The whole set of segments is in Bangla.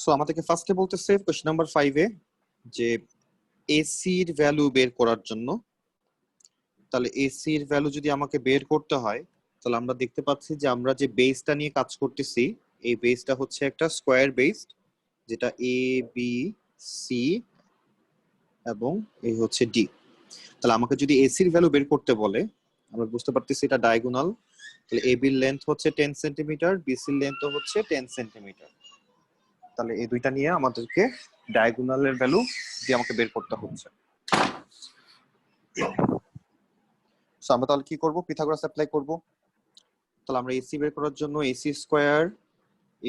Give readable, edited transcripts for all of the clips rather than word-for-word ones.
সো আমাদেরকে ফার্স্টে বলতেছে কোশ্চেন নাম্বার 5 এ যে এসি এর ভ্যালু বের করার জন্য। তাহলে এসি এর ভ্যালু যদি আমাকে বের করতে হয়, তাহলে আমরা দেখতে পাচ্ছি যে আমরা যে বেসটা নিয়ে কাজ করতেছি, এই বেসটা হচ্ছে একটা স্কোয়ার বেসড, যেটা এ বি সি এবং এই হচ্ছে ডি। তাহলে আমাকে যদি এসি এর ভ্যালু বের করতে বলে, আমরা বুঝতে পারতেছি এটা ডায়াগোনাল। তাহলে এ বির লেন্থ হচ্ছে 10 সেন্টিমিটার, বিসি এর লেন্থ হচ্ছে 10 সেন্টিমিটার। তাহলে এই দুইটা নিয়ে আমাদেরকে ডায়াগোনালের ভ্যালু দিয়ে আমাকে বের করতে হচ্ছে। সো আমরা তাহলে কি করব? পিথাগোরাস অ্যাপ্লাই করব। তাহলে আমরা এসি বের করার জন্য AC square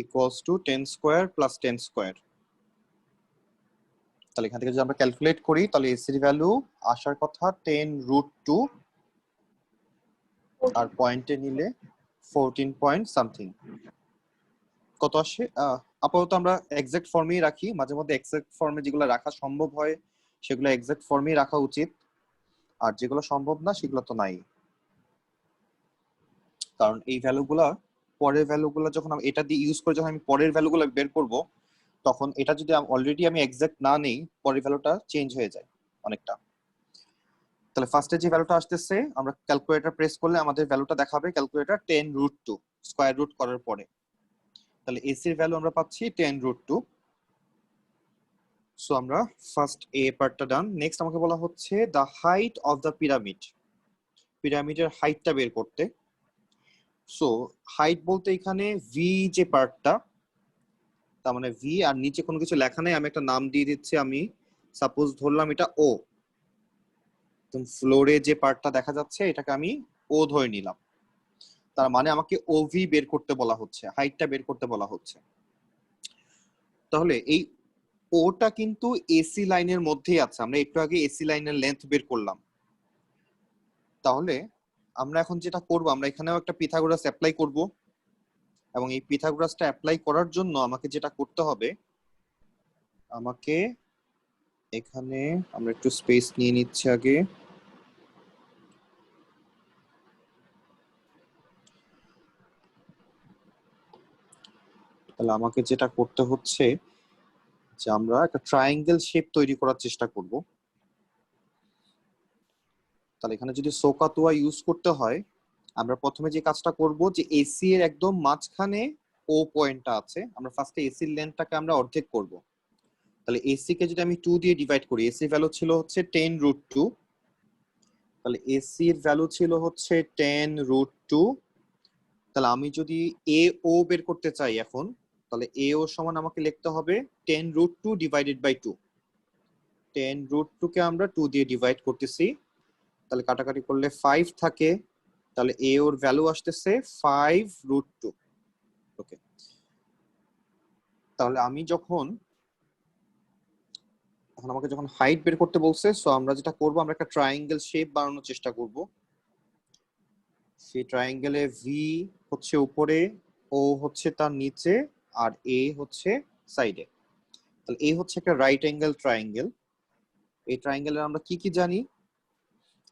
equals two 10 square plus 10 square. তাহলে এখান থেকে যদি আমরা ক্যালকুলেট করি, তাহলে এসি এর ভ্যালু আসার কথা 10√2, আর পয়েন্টে নিলে 14 পয়েন্ট সামথিং। কত আসে? আপাতত আমরা এক্সাক্ট ফর্মেই রাখি, মাঝে মধ্যে এক্সাক্ট ফর্মে যেগুলো রাখা সম্ভব হয় সেগুলো এক্সাক্ট ফর্মেই রাখা উচিত, আর যেগুলো সম্ভব না সেগুলো তো নাই। কারণ এই ভ্যালুগুলা, পরের ভ্যালুগুলো যখন আমি এটা দিয়ে ইউজ করে যখন আমি পরের ভ্যালুগুলো বের করব, তখন এটা যদি অলরেডি আমি এক্সাক্ট না নেই, পরের ভ্যালুটা চেঞ্জ হয়ে যায় অনেকটা। তাহলে ফার্স্টে যে ভ্যালুটা আসতেছে, আমরা ক্যালকুলেটর প্রেস করলে আমাদের ভ্যালুটা দেখাবে ক্যালকুলেটর 10√2 স্কয়ার রুট করার পরে। তাহলে এসি এর ভ্যালু আমরা পাচ্ছি 10√2। সো আমরা ফার্স্ট এ পার্টটা ডান। নেক্সট আমাকে বলা হচ্ছে the height of the pyramid, পিরামিডের হাইটটা বের করতে। সো হাইট বলতে এখানে ভি যে পার্টটা, তার মানে ভি, আর নিচে কোনো কিছু লেখা নেই, আমি একটা নাম দিয়ে দিচ্ছি। আমি সাপোজ ধরলাম এটা ও, ফ্লোরে যে পার্টটা দেখা যাচ্ছে এটাকে আমি ও ধরে নিলাম। তার মানে আমাকে ওভি বের করতে বলা হচ্ছে, হাইটটা বের করতে বলা হচ্ছে। তাহলে এই ওটা কিন্তু এসি লাইনের মধ্যেই আছে, আমরা একটু আগে এসি লাইনের লেন্থ বের করলাম। তাহলে আমরা এখন যেটা করব, আমরা এখানেও একটা পিথাগোরাস অ্যাপ্লাই করব, এবং এই পিথাগোরাসটা অ্যাপ্লাই করার জন্য আমাকে যেটা করতে হবে, আমাকে এখানে আমরা একটু স্পেস নিয়ে নিচ্ছি আগে। তাহলে আমাকে যেটা করতে হচ্ছে যে আমরা একটা ট্রায়াঙ্গেল শেপ তৈরি করার চেষ্টা করব। তাহলে এখানে যদি সোকাতুয়া ইউজ করতে হয়, আমরা প্রথমে যে কাজটা করব, যে এসি এর একদম মাঝখানে ও পয়েন্টটা আছে, আমরা ফার্স্টে এসি এর লেন্থটাকে আমরা অর্ধেক করব। তাহলে এসি কে যদি আমি 2 দিয়ে ডিভাইড করি, এসি ভ্যালু ছিল হচ্ছে 10√2, তাহলে এসি এর ভ্যালু ছিল হচ্ছে 10√2। তাহলে আমি যদি এ ও বের করতে চাই এখন, তাহলে এ ও সমান আমাকে লিখতে হবে 10√2 ডিভাইডেড বাই 2। 10√2 কে আমরা 2 দিয়ে ডিভাইড করতেছি, তাহলে কাটাকাটি করলে 5 থাকে। তাহলে এ ওর ভ্যালু আসতেছে 5√2। ওকে, তাহলে আমি যখন এখন আমাকে যখন হাইট বের করতে বলছে, সো আমরা যেটা করব, আমরা একটা ট্রায়াঙ্গেল শেপ বানানোর চেষ্টা করব। সেই ট্রায়াঙ্গেলে ভি হচ্ছে উপরে, ও হচ্ছে তার নিচে, আর এ হচ্ছে সাইডে। তাহলে এ হচ্ছে একটা রাইট অ্যাঙ্গেল ট্রায়াঙ্গেল। এই ট্রায়াঙ্গেলের আমরা কি কি জানি?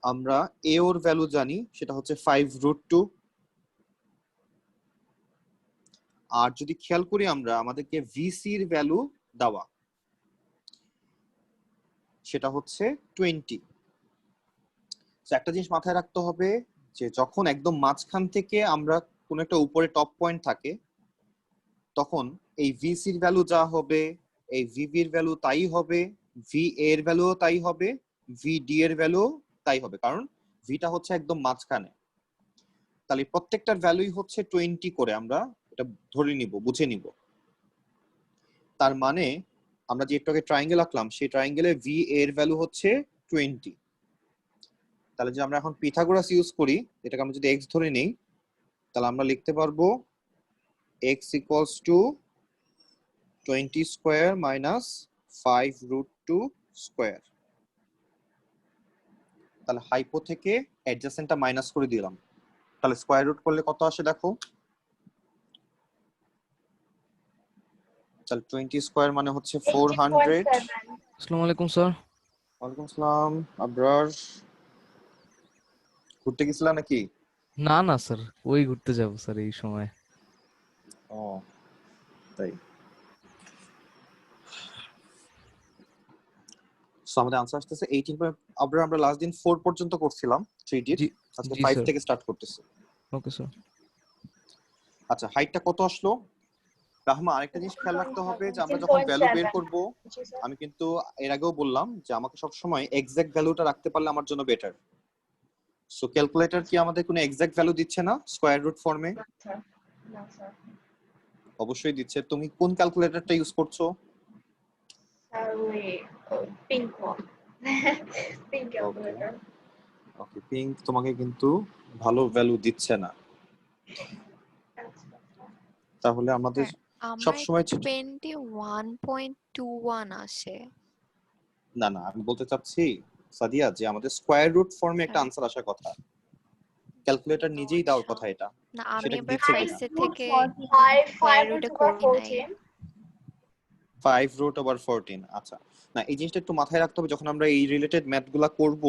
আমরা এ ওর ভ্যালু জানি, সেটা হচ্ছে 5√2। আর যদি খেয়াল করি আমরা, আমাদেরকে ভিসি এর ভ্যালু দেওয়া, সেটা হচ্ছে 20। একটা জিনিস মাথায় রাখতে হবে, যে যখন একদম মাঝখান থেকে আমরা কোন একটা উপরে টপ পয়েন্ট থাকে, তখন এই ভিসি এর ভ্যালু যা হবে, এই ভিভি এর ভ্যালু তাই হবে, ভি এর ভ্যালু তাই হবে, ভিডি এর ভ্যালু তাই হবে, কারণ ভিটা হচ্ছে একদম মাঝখানে। তাহলে প্রত্যেকটার ভ্যালুই হচ্ছে 20 করে, আমরা এটা ধরে নিব, বুঝে নিব। তার মানে আমরা যে একটু আগে ট্রায়াঙ্গেল আঁকলাম, সেই ট্রায়াঙ্গেলে ভি এর ভ্যালু হচ্ছে 20। তাহলে যে আমরা এখন পিথাগোরাস ইউজ করি, এটাকে আমরা যদি এক্স ধরে নেই, তাহলে আমরা লিখতে পারবো x equals to 20 square minus 5√2 square. তাহলে হাইপো থেকে অ্যাডজাসেন্টটা মাইনাস করে দিলাম, তাহলে স্কোয়ার রুট করলে কত আসে দেখো। তাহলে 20 স্কোয়ার মানে হচ্ছে 400। আসসালামু আলাইকুম স্যার। ওয়ালাইকুম আসসালাম। আবরার, ঘুরতে গেছিলা নাকি? না না স্যার, ওই ঘুরতে যাব স্যার এই সময়। ও তাই। সো আমাদের আনসার আসতেছে 18 আমরা লাস্ট দিন 4 পর্যন্ত করছিলাম 3 ডিট, জি আজকে জি 5 স্যার। থেকে স্টার্ট করতেছি। Okay sir. আচ্ছা, হাইটটা কত আসলো? রাহমা, আরেকটা জিনিস খেয়াল রাখতে হবে যে আমরা যখন ভ্যালু বের 18.7 করব, জি স্যার আমি কিন্তু এর আগেও বললাম যে আমাকে সবসময় এক্সাক্ট ভ্যালুটা রাখতে পারলে আমার জন্য বেটার। সো ক্যালকুলেটর কি আমাদের কোনো এক্সাক্ট ভ্যালু দিচ্ছে না স্কয়ার রুট ফর্মে? না স্যার না স্যার অবশ্যই দিচ্ছে। তুমি কোন ক্যালকুলেটরটা ইউজ করছো? স্যার ওই pink one pink okay calculator okay, pink তোমাকে কিন্তু ভালো ভ্যালু দিচ্ছে না। তাহলে আমাদের স্যার আমার সবসময় 21.21 আসে। না না, আমি বলতে চাচ্ছি সাদিয়া যে আমাদের স্কয়ার রুট ফর্মে একটা স্যার আনসার আসার কথা, ক্যালকুলেটর ও নিজেই দেওয়ার আচ্ছা, কথা এটা। না আমি সেটা এবার দিচ্ছে কিনা? ফেসে থেকে 5 স্কয়ার 5 রুটে root over করি নাই। 14 5 রুট ওভার 14। আচ্ছা, না এই জিনিসটা একটু মাথায় রাখতে হবে যখন আমরা এই রিলেটেড ম্যাথগুলা করব,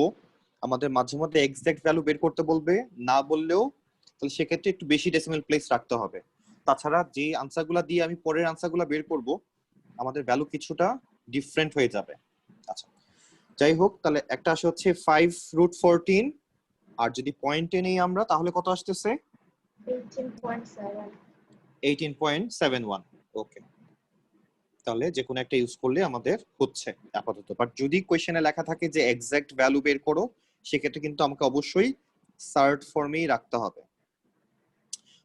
আমাদের মাঝে মধ্যে এক্সাক্ট ভ্যালু বের করতে বলবে, না বললেও তাহলে সেক্ষেত্রে একটু বেশি ডেসিমাল প্লেস রাখতে হবে। তাছাড়া যে আনসারগুলা দিয়ে আমি পরের আনসারগুলা বের করব, আমাদের ভ্যালু কিছুটা ডিফারেন্ট হয়ে যাবে। আচ্ছা, যাই হোক, তাহলে একটা আসে হচ্ছে 5 রুট 14, আর যদি পয়েন্টে নেই আমরা তাহলে কত আসতেছে? 18.7 18.71। ওকে, তাহলে যে কোনো একটা ইউজ করলে আমাদের হচ্ছে আপাতত। বাট যদি কোয়েশ্চেনে লেখা থাকে যে এক্সাক্ট ভ্যালু বের করো, সেক্ষেত্রে কিন্তু আমাকে অবশ্যই সার্ট ফর্মেই রাখতে হবে।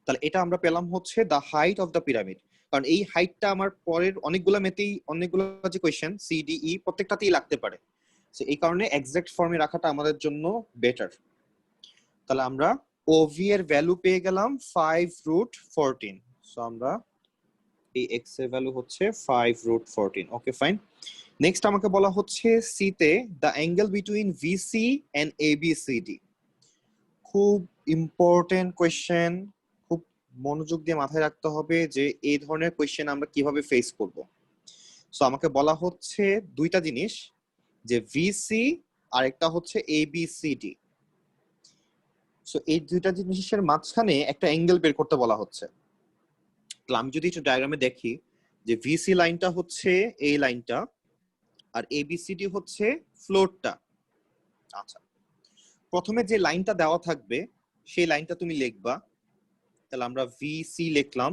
তাহলে এটা আমরা পেলাম হচ্ছে the height of the pyramid, কারণ এই হাইটটা আমার পরের অনেকগুলো মেতেই অনেকগুলো যে কোয়েশ্চেন সি ডি ই প্রত্যেকটাতেই লাগতে পারে, সো এই কারণে এক্সাক্ট ফর্মে রাখাটা আমাদের জন্য বেটার। তাহলে আমরা ওভি এর ভ্যালু পেয়ে গেলাম 5 রুট 14। সো আমরা এই এক্স এর ভ্যালু হচ্ছে 5 রুট 14। Okay fine. নেক্সট আমাকে বলা হচ্ছে সি তে the angle between VC and ABCD. খুব ইম্পর্টেন্ট কোয়েশ্চেন, খুব মনোযোগ দিয়ে মাথায় রাখতে হবে যে এই ধরনের কোয়েশ্চেন আমরা কিভাবে ফেস করব। সো আমাকে বলা হচ্ছে দুইটা জিনিস, যে ভিসি আর একটা হচ্ছে এবিসিডি। সো এই দুইটা জিনিসের মাঝখানে একটা অ্যাঙ্গেল বের করতে বলা হচ্ছে। তাহলে আমি যদি একটু ডায়াগ্রামে দেখি যে ভিসি লাইনটা হচ্ছে এই লাইনটা, আর এবিসিডি হচ্ছে ফ্লোরটা। আচ্ছা, প্রথমে যে লাইনটা দেওয়া থাকবে সেই লাইনটা তুমি লিখবা। তাহলে আমরা ভিসি লিখলাম।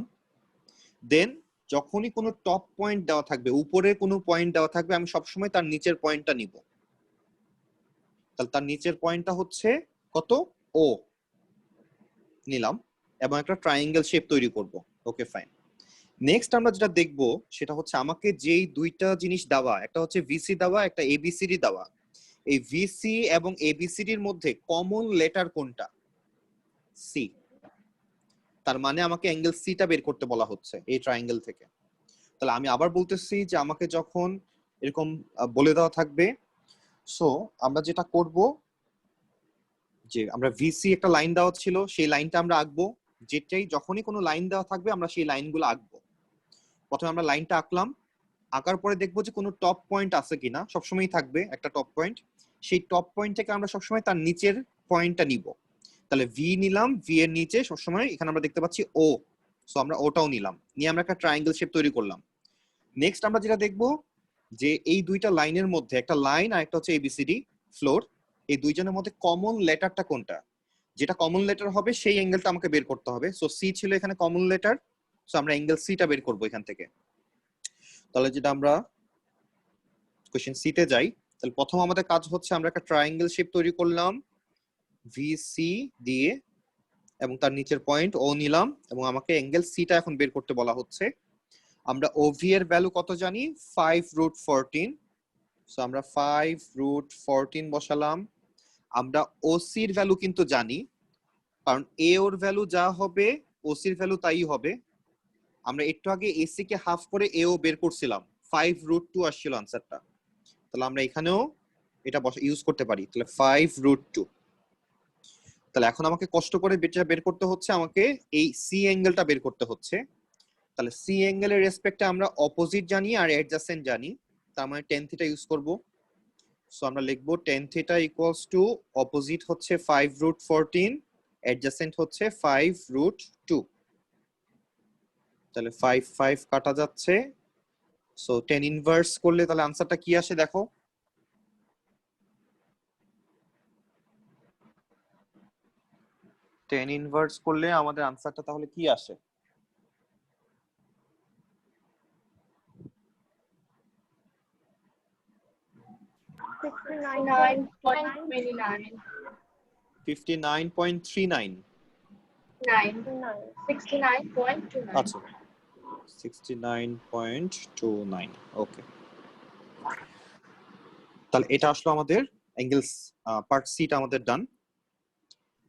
দেন যখনই কোনো টপ পয়েন্ট দেওয়া থাকবে, উপরে কোনো পয়েন্ট দেওয়া থাকবে, আমি সবসময় তার নিচের পয়েন্টটা নিব। তাহলে তার নিচের পয়েন্টটা হচ্ছে কত? ও নিলাম, এবং একটা ট্রায়াঙ্গেল শেপ তৈরি করব। Okay fine. নেক্সট আমরা যেটা দেখব সেটা হচ্ছে আমাকে যেই দুইটা জিনিস দেওয়া, একটা হচ্ছে ভিসি দেওয়া, একটা এবিসিডি দেওয়া, এই ভিসি এবং এবিসিডির মধ্যে কমন লেটার কোনটা? সি। তার মানে আমাকে অ্যাঙ্গেল সিটা বের করতে বলা হচ্ছে এই ট্রায়াঙ্গেল থেকে। তাহলে আমি আবার বলতেছি যে আমাকে যখন এরকম বলে দেওয়া থাকবে, সো আমরা যেটা করব যে আমরা ভিসি একটা লাইন দেওয়া ছিল, সেই লাইনটা আমরা আঁকবো। যেটাই যখনই কোনো লাইন দেওয়া থাকবে আমরা সেই লাইনগুলো আঁকবো। প্রথমে আমরা লাইনটা আঁকলাম, আঁকার পরে দেখবো যে কোনো টপ পয়েন্ট আছে কিনা, সবসময়ই থাকবে একটা টপ পয়েন্ট। সেই টপ পয়েন্ট থেকে আমরা সবসময় তার নিচের পয়েন্টটা নিব। তাহলে ভি নিলাম, ভি এর নিচে সবসময় এখানে আমরা দেখতে পাচ্ছি ও, সো আমরা ওটাও নিলাম, নিয়ে আমরা একটা ট্রায়াঙ্গেল শেপ তৈরি করলাম। নেক্সট আমরা যেটা দেখবো যে এই দুইটা লাইনের মধ্যে, একটা লাইন আর একটা হচ্ছে এবিসিডি ফ্লোর, এই দুইজনের মধ্যে কমন লেটারটা কোনটা? যেটা কমন লেটার হবে সেই অ্যাঙ্গেলটা আমাকে বের করতে হবে। সো সি ছিল এখানে কমন লেটার, সো আমরা অ্যাঙ্গেল সিটা বের করব এখান থেকে। তাহলে যেটা আমরা কোশ্চেন সি তে যাই, তাহলে প্রথম আমাদের কাজ হচ্ছে আমরা একটা ট্রায়াঙ্গেল শেপ তৈরি করলাম ভিসি দিয়ে, এবং তার নিচের পয়েন্ট ও নিলাম, এবং আমাকে অ্যাঙ্গেল সিটা এখন বের করতে বলা হচ্ছে। আমরা ওভি এর ভ্যালু কত জানি? 5 রুট 14। সো আমরা 5 রুট 14 বসালাম। আমরা ওসি এর ভ্যালু কিন্তু জানি, কারণ এ ওর ভ্যালু যা হবে ওসি এর ভ্যালু তাই হবে। আমরা একটু আগে এসি কে হাফ করে এও বের করছিলাম, 5 রুট 2 আসছিল আনসারটা। তাহলে আমরা এখানেও এটা ইউজ করতে পারি। তাহলে 5 রুট 2। তাহলে এখন আমাকে কষ্ট করে যেটা বের করতে হচ্ছে, আমাকে এই সি অ্যাঙ্গেলটা বের করতে হচ্ছে। তাহলে সি অ্যাঙ্গেলের রেসপেক্টে আমরা অপোজিট জানি আর অ্যাডজাসেন্ট জানি, তার মানে tan থিটা ইউজ করব। সো আমরা লিখবো tan theta equals to opposite হচ্ছে 5 রুট 14, অ্যাডজাসেন্ট হচ্ছে 5 রুট 2। তাহলে 5 5 কাটা যাচ্ছে, সো tan ইনভার্স করলে তাহলে আনসারটা কি আসে দেখো? 10 ইনভার্স করলে আমাদের আনসারটা তাহলে কি আসে? $69.29. 59.39 $69.29. আচ্ছা 69.29 ওকে। তাহলে এটা আসলো আমাদের অ্যাঙ্গেলস পার্ট সি টা আমাদের ডান।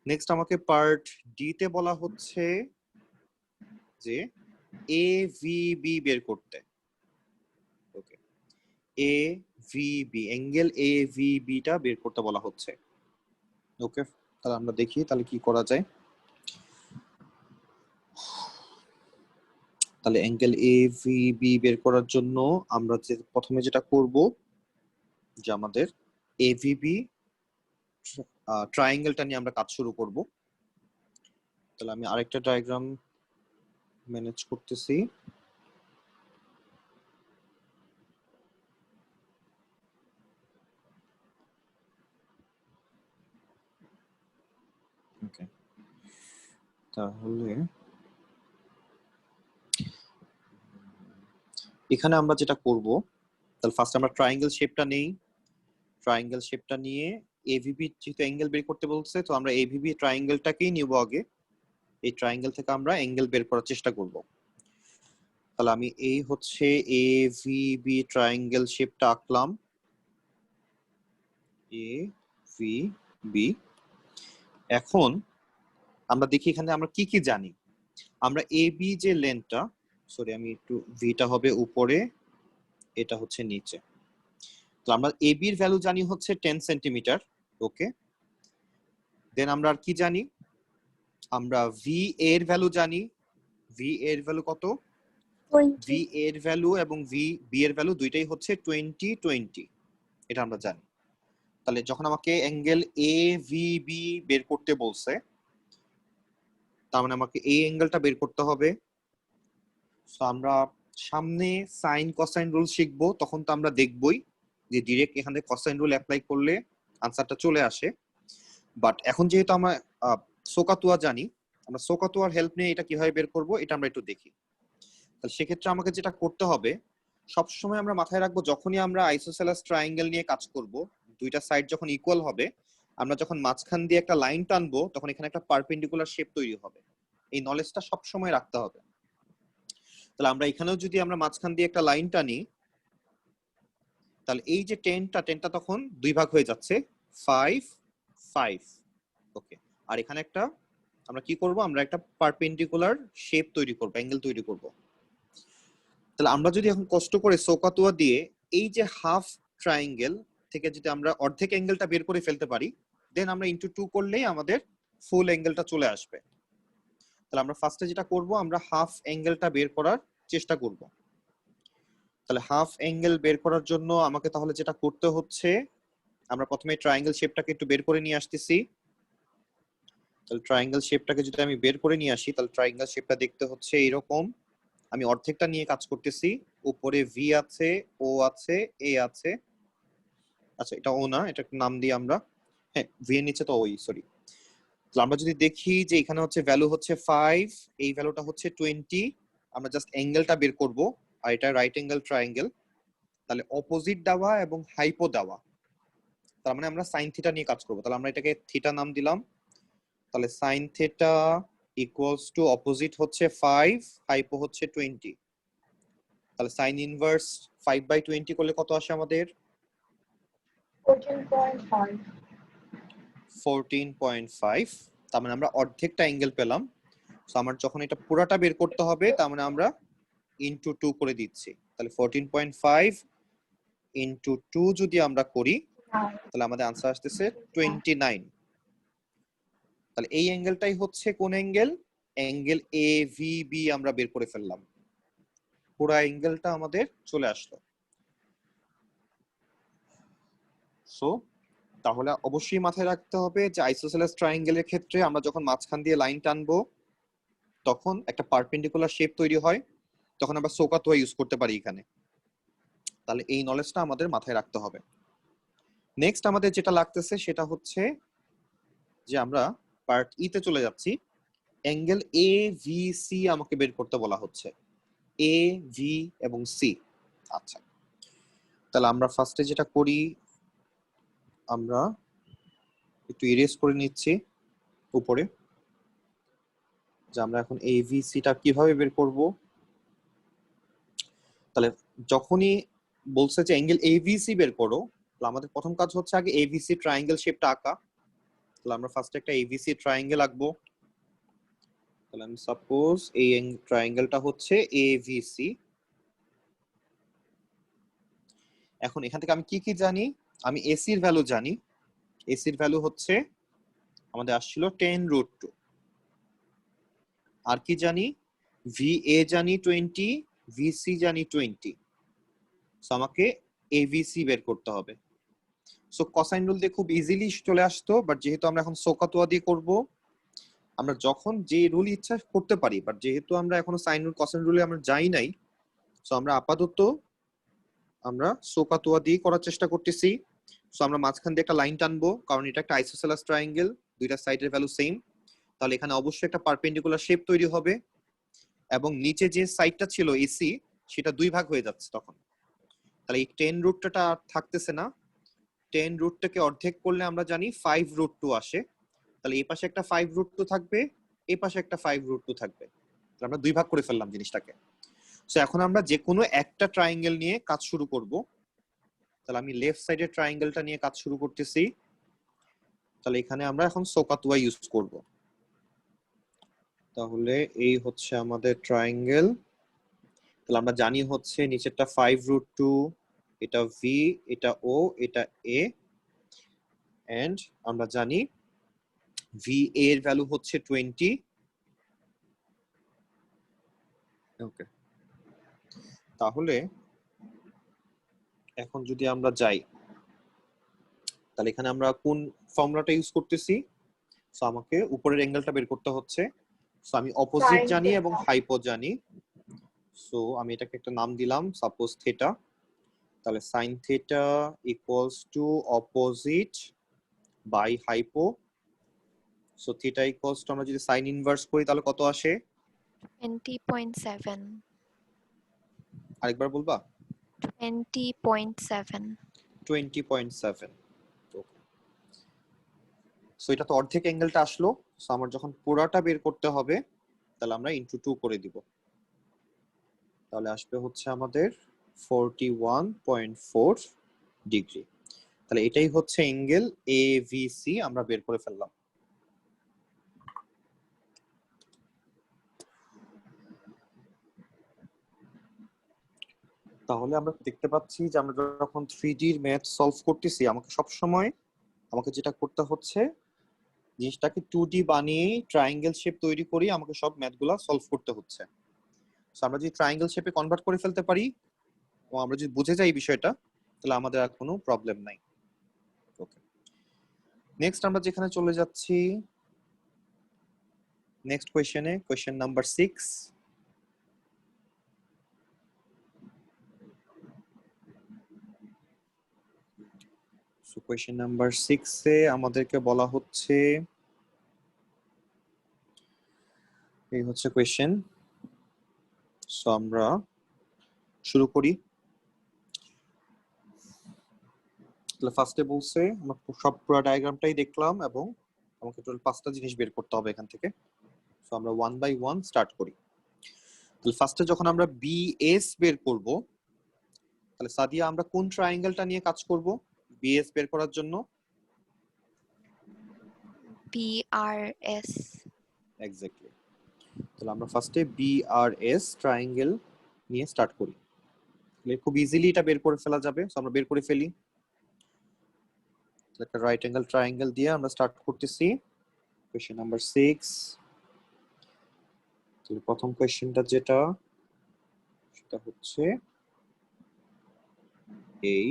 নেক্সট আমাকে পার্ট ডি তে বলা হচ্ছে যে এভিবি বের করতে। ওকে, এভিবি অ্যাঙ্গেল এভিবি টা বের করতে বলা হচ্ছে। ওকে, তাহলে আমরা দেখি তাহলে কি করা যায়। তাহলে অ্যাঙ্গেল এভিবি বের করার জন্য আমরা যে প্রথমে যেটা করব যে আমাদের এভিবি ট্রায়াঙ্গেলটা নিয়ে আমরা কাজ শুরু করব। তাহলে আমি আরেকটা ডায়াগ্রাম ম্যানেজ করতেছি। ওকে, তাহলে এখানে আমরা যেটা করব তাহলে ফার্স্ট আমরা ট্রায়াঙ্গেল শেপটা নেই। ট্রায়াঙ্গেল শেপটা নিয়ে এভিবি যেহেতু অ্যাঙ্গেল বের করতে বলছে তো আমরা এভিবি ট্রায়াঙ্গেলটাকেই নিব আগে। এই ট্রায়াঙ্গেল থেকে আমরা অ্যাঙ্গেল বের করার চেষ্টা করব। তাহলে আমি এই হচ্ছে এভিবি ট্রায়াঙ্গেল শেপটা আঁকলাম। এভিবি। এখন আমরা দেখি এখানে আমরা কি কি জানি। আমরা এবি যে লেন্থটা, সরি আমি একটু ভিটা হবে উপরে, এটা হচ্ছে নিচে। তো আমরা এবি এর ভ্যালু জানি হচ্ছে 10 সেন্টিমিটার। ওকে, দেন আমরা আর কি জানি, আমরা ভি এর ভ্যালু জানি। ভি এর ভ্যালু কত? ভি এর ভ্যালু এবং ভি বি এর ভ্যালু দুইটাই হচ্ছে 20 এটা আমরা জানি। তাহলে যখন আমাকে অ্যাঙ্গেল এ ভি বি বের করতে বলছে তার মানে আমাকে এই অ্যাঙ্গেলটা বের করতে হবে। তো আমরা সামনে সাইন কোসাইন রুল শিখবো, তখন তো আমরা দেখবই যে ডিরেক্ট এখানে কোসাইন রুল অ্যাপ্লাই করলে আনসারটা চলে আসে। বাট এখন যেহেতু আমরা সোকাতুয়া জানি, আমরা সোকাতুয়ার হেল্প নিয়ে এটা কিভাবে বের করব এটা আমরা একটু দেখি। তাহলে সেক্ষেত্রে আমাকে যেটা করতে হবে, সবসময় আমরা মাথায় রাখবো যখনই আমরা আইসোসেলাস ট্রায়াঙ্গেল নিয়ে কাজ করব, দুইটা সাইড যখন ইকুয়াল হবে, আমরা যখন মাঝখান দিয়ে একটা লাইন টানবো তখন এখানে একটা পারপেন্ডিকুলার শেপ তৈরি হবে। এই নলেজটা সবসময় রাখতে হবে। তাহলে আমরা এখানেও যদি আমরা মাঝখান দিয়ে একটা লাইন টানি তাহলে এই যে টেনটা তখন দুই ভাগ হয়ে যাচ্ছে 5 5। ওকে, আর এখানে একটা আমরা কি করব, আমরা একটা পারপেন্ডিকুলার শেপ তৈরি করব, অ্যাঙ্গেল তৈরি করব। তাহলে আমরা যদি এখন কষ্ট করে সোকাতুয়া দিয়ে এই যে হাফ ট্রায়াঙ্গেল থেকে যদি আমরা অর্ধেক অ্যাঙ্গেলটা বের করে ফেলতে পারি, দেন আমরা ইনটু 2 করলেই আমাদের ফুল অ্যাঙ্গেলটা চলে আসবে। তাহলে আমরা ফার্স্টে যেটা করব, আমরা হাফ অ্যাঙ্গেলটা বের করার চেষ্টা করব। তাহলে হাফ অ্যাঙ্গেল বের করার জন্য আমাকে তাহলে যেটা করতে হচ্ছে, আমরা প্রথমে ট্রায়াঙ্গেল শেপটাকে একটু বের করে নিয়ে আসতেছি। তাহলে ট্রায়াঙ্গেল শেপটাকে যদি আমি বের করে নিয়ে আসি তাহলে ট্রায়াঙ্গেল শেপটা দেখতে হচ্ছে এরকম। আমি অর্ধেকটা নিয়ে কাজ করতেছি, উপরে ভি আছে, ও আছে, এ আছে। আচ্ছা এটা ও না, এটা নাম দিই আমরা, হ্যাঁ ভি এর নিচে তো ওই, সরি। তাহলে আমরা যদি দেখি যে এখানে হচ্ছে ভ্যালু হচ্ছে 5, এই ভ্যালুটা হচ্ছে 20, আমরা জাস্ট অ্যাঙ্গেলটা বের করব। আর এটা রাইট অ্যাঙ্গেল ট্রায়াঙ্গেল, তাহলে অপোজিট দেওয়া এবং হাইপো দেওয়া, তার মানে আমরা সাইন থিটা নিয়ে কাজ করব। তাহলে আমরা এটাকে থিটা নাম দিলাম। তাহলে sine theta equals to opposite হচ্ছে 5, হাইপো হচ্ছে 20। তাহলে সাইন ইনভার্স 5/20 করলে কত আসে আমাদের? 14.5. 14.5। তার মানে আমরা অর্ধেকটা অ্যাঙ্গেল পেলাম। সো আমার যখন এটা পুরাটা বের করতে হবে তার মানে আমরা ইনটু 2 করে দিচ্ছি। তাহলে 14.5 ইনটু 2 যদি আমরা করি তাহলে আমাদের আনসার আসতেছে 29। তাহলে এই অ্যাঙ্গেলটাই হচ্ছে কোন অ্যাঙ্গেল? অ্যাঙ্গেল এভিবি আমরা বের করে ফেললাম, পুরো অ্যাঙ্গেলটা আমাদের চলে আসলো। সো তাহলে অবশ্যই মাথায় রাখতে হবে যে আইসোসেলেস ট্রায়াঙ্গেলের ক্ষেত্রে আমরা যখন মাঝখান দিয়ে লাইন টানবো তখন একটা পারপেন্ডিকুলার শেপ তৈরি হয়, তখন আমরা সোকাতুয়া ইউজ করতে পারি এখানে। তাহলে এই নলেজটা আমাদের মাথায় রাখতে হবে। নেক্সট আমাদের যেটা লাগতেছে সেটা হচ্ছে যে আমরা পার্ট ই তে চলে যাচ্ছি। অ্যাঙ্গেল এ ভি সি আমাকে বের করতে বলা হচ্ছে, এ ভি এবং সি। আচ্ছা, তাহলে আমরা ফার্স্টে যেটা করি, আমরা একটু ইরেজ করে নিচ্ছি উপরে, যে আমরা এখন এভিসি টা কিভাবে বের করব। তাহলে যখনই বলছে যে অ্যাঙ্গেল এভিসি বের করো, তাহলে আমাদের প্রথম কাজ হচ্ছে আগে এভিসি ট্রায়াঙ্গেল শেপটা আঁকা। তাহলে আমরা ফার্স্টে একটা এভিসি ট্রায়াঙ্গেল আঁকবো। তাহলে আমি সাপোজ এই ট্রায়াঙ্গেলটা হচ্ছে এভিসি। এখন এখান থেকে আমি কি কি জানি, আমি এসির ভ্যালু জানি। এসির ভ্যালু হচ্ছে আমাদের আসছিল 10√2। আর কি জানি, VA জানি 20, VC জানি 20। সো আমাকে এভিসি বের করতে হবে। সো কোসাইন রুল দিয়ে খুব ইজিলি চলে আসতো, বাট যেহেতু আমরা এখন সোকাতোয়া দিয়ে করব, আমরা যখন যে রুল ইচ্ছা করতে পারি, বাট যেহেতু আমরা এখনো সাইন রুল কোসাইন রুলে আমরা যাই নাই, সো আমরা আপাতত আমরা সোকাতোয়া দিয়ে করার চেষ্টা করতেছি। সো আমরা মাঝখান দিয়ে একটা লাইন টানবো, কারণ এটা একটা আইসোসেলাস ট্রায়াঙ্গেল, দুইটা সাইডের ভ্যালু সেম। তাহলে এখানে অবশ্যই একটা পারপেন্ডিকুলার শেপ তৈরি হবে, এবং নিচে যে সাইডটা ছিল এসি সেটা দুই ভাগ হয়ে যাচ্ছে তখন। তাহলে এই 10√2টা আর থাকতেছে না। 10√2কে অর্ধেক করলে আমরা জানি 5√2 আসে। তাহলে এই পাশে একটা 5√2 থাকবে, এই পাশে একটা 5√2 থাকবে। তাহলে আমরা দুই ভাগ করে ফেললাম জিনিসটাকে। সো এখন আমরা যে কোনো একটা ট্রায়াঙ্গেল নিয়ে কাজ শুরু করব। তাহলে আমি লেফট সাইডের ট্রায়াঙ্গেলটা নিয়ে কাজ শুরু করতেছি। তাহলে এখানে আমরা এখন সোকাতোয়া ইউজ করব। তাহলে এই হচ্ছে আমাদের ট্রায়াঙ্গেল। তাহলে আমরা জানি হচ্ছে নিচেরটা 5√2, এটা ভি, এটা ও, এটা এ, এন্ড আমরা জানি ভি এর ভ্যালু হচ্ছে 20। ওকে, তাহলে এখন যদি আমরা যাই, তাহলে এখানে আমরা কোন ফর্মুলাটা ইউজ করতেছি। সো আমাকে উপরের অ্যাঙ্গেলটা বের করতে হচ্ছে। সো আমি অপোজিট Sin জানি এবং theta. হাইপো জানি। সো আমি এটাকে একটা নাম দিলাম, সাপোজ থিটা। তাহলে sine theta equals to opposite by hypo. So theta equals to, আমরা যদি সাইন ইনভার্স করি তাহলে কত আসে? 20.7. আরেকবার বলবা? 20.7. 20.7। সো এটা তো অর্ধেক অ্যাঙ্গেলটা আসলো। সো আমার যখন পুরাটা বের করতে হবে, তাহলে আমরা ইনটু 2 করে দিব। তাহলে আসবে হচ্ছে আমাদের 41.4 ডিগ্রি। তাহলে এটাই হচ্ছে অ্যাঙ্গেল এভিসি, আমরা বের করে ফেললাম। তাহলে আমরা দেখতে পাচ্ছি যে আমরা যখন 3D এর ম্যাথ সলভ করতেছি, আমাকে যেটা করতে হচ্ছে, জিনিসটাকে 2D বানিয়ে ট্রায়াঙ্গেল শেপ তৈরি করি, আমাকে সব ম্যাথগুলো সলভ করতে হচ্ছে। সো আমরা যদি ট্রায়াঙ্গেল শেপে কনভার্ট করে ফেলতে পারি, ও আমরা যদি বুঝে যাই বিষয়টা, তাহলে আমাদের আর কোনো প্রবলেম নাই। ওকে, নেক্সট আমরা যেখানে চলে যাচ্ছি, নেক্সট কোয়েশ্চেনে, question number 6। So question number 6 এ আমাদেরকে বলা হচ্ছে, এই হচ্ছে কোয়েশ্চেন। সো আমরা শুরু করি। তাহলে ফার্স্টে বলছে, আমরা সব পুরো ডায়াগ্রামটাই দেখলাম এবং আমাকে টোটাল 5টা জিনিস বের করতে হবে এখান থেকে। সো আমরা 1 বাই 1 স্টার্ট করি। তাহলে ফার্স্টে যখন আমরা বিএস বের করব, তাহলে সাদিয়া আমরা কোন ট্রায়াঙ্গেলটা নিয়ে কাজ করব বিএস বের করার জন্য? BRS. এক্স্যাক্টলি। তাহলে আমরা ফার্স্টে বিআরএস ট্রায়াঙ্গেল নিয়ে স্টার্ট করি। তাহলে খুব ইজিলি এটা বের করে ফেলা যাবে। সো আমরা বের করে ফেলি। একটা রাইট অ্যাঙ্গেল ট্রায়াঙ্গেল দিয়ে আমরা স্টার্ট করতেছি কোয়েশ্চেন নাম্বার 6। তাহলে প্রথম কোয়েশ্চেনটা যেটা, সেটা হচ্ছে এই।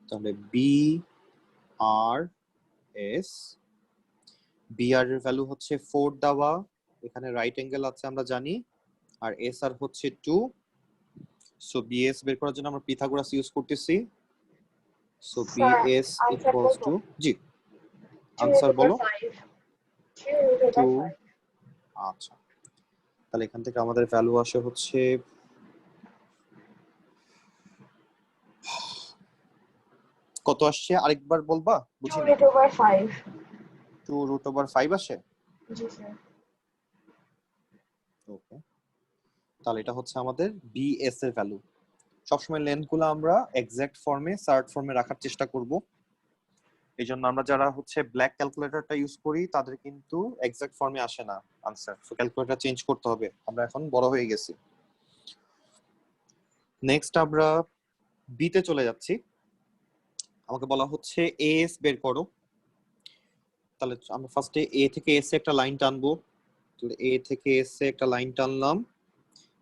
তাহলে বিআরএস, বিআর এর ভ্যালু হচ্ছে 4 দেওয়া, এখানে রাইট অ্যাঙ্গেল আছে আমরা জানি, আর এস আর হচ্ছে 2। সো বিএস বের করার জন্য আমরা পিথাগোরাস ইউজ করতেছি। So Sir, BS answer equals বলবো? টু, জি 2 আনসার to the বলো। 5. 2 root over 2 5. আচ্ছা, তাহলে এখান থেকে আমাদের ভ্যালু আসে হচ্ছে কত আসছে আরেকবার বলবা? 2 বুঝিনি। root over 5. 2 রুট ওভার 5 আসে। জি স্যার। ওকে, তাহলে এটা হচ্ছে আমাদের বিএস এর ভ্যালু। সবসময় লেন্থগুলো আমরা এক্সাক্ট ফর্মে সার্ট ফর্মে রাখার চেষ্টা করব। এই জন্য আমরা যারা হচ্ছে ব্ল্যাক ক্যালকুলেটরটা ইউজ করি তাদের কিন্তু এক্সাক্ট ফর্মে আসে না আনসার, সো ক্যালকুলেটর চেঞ্জ করতে হবে, আমরা এখন বড় হয়ে গেছি। নেক্সট আমরা বি তে চলে যাচ্ছি। আমাকে বলা হচ্ছে এএস বের করো। তাহলে আমরা ফার্স্টে এ থেকে এস এ একটা লাইন টানবো। তাহলে এ থেকে এস এ একটা লাইন টানলাম।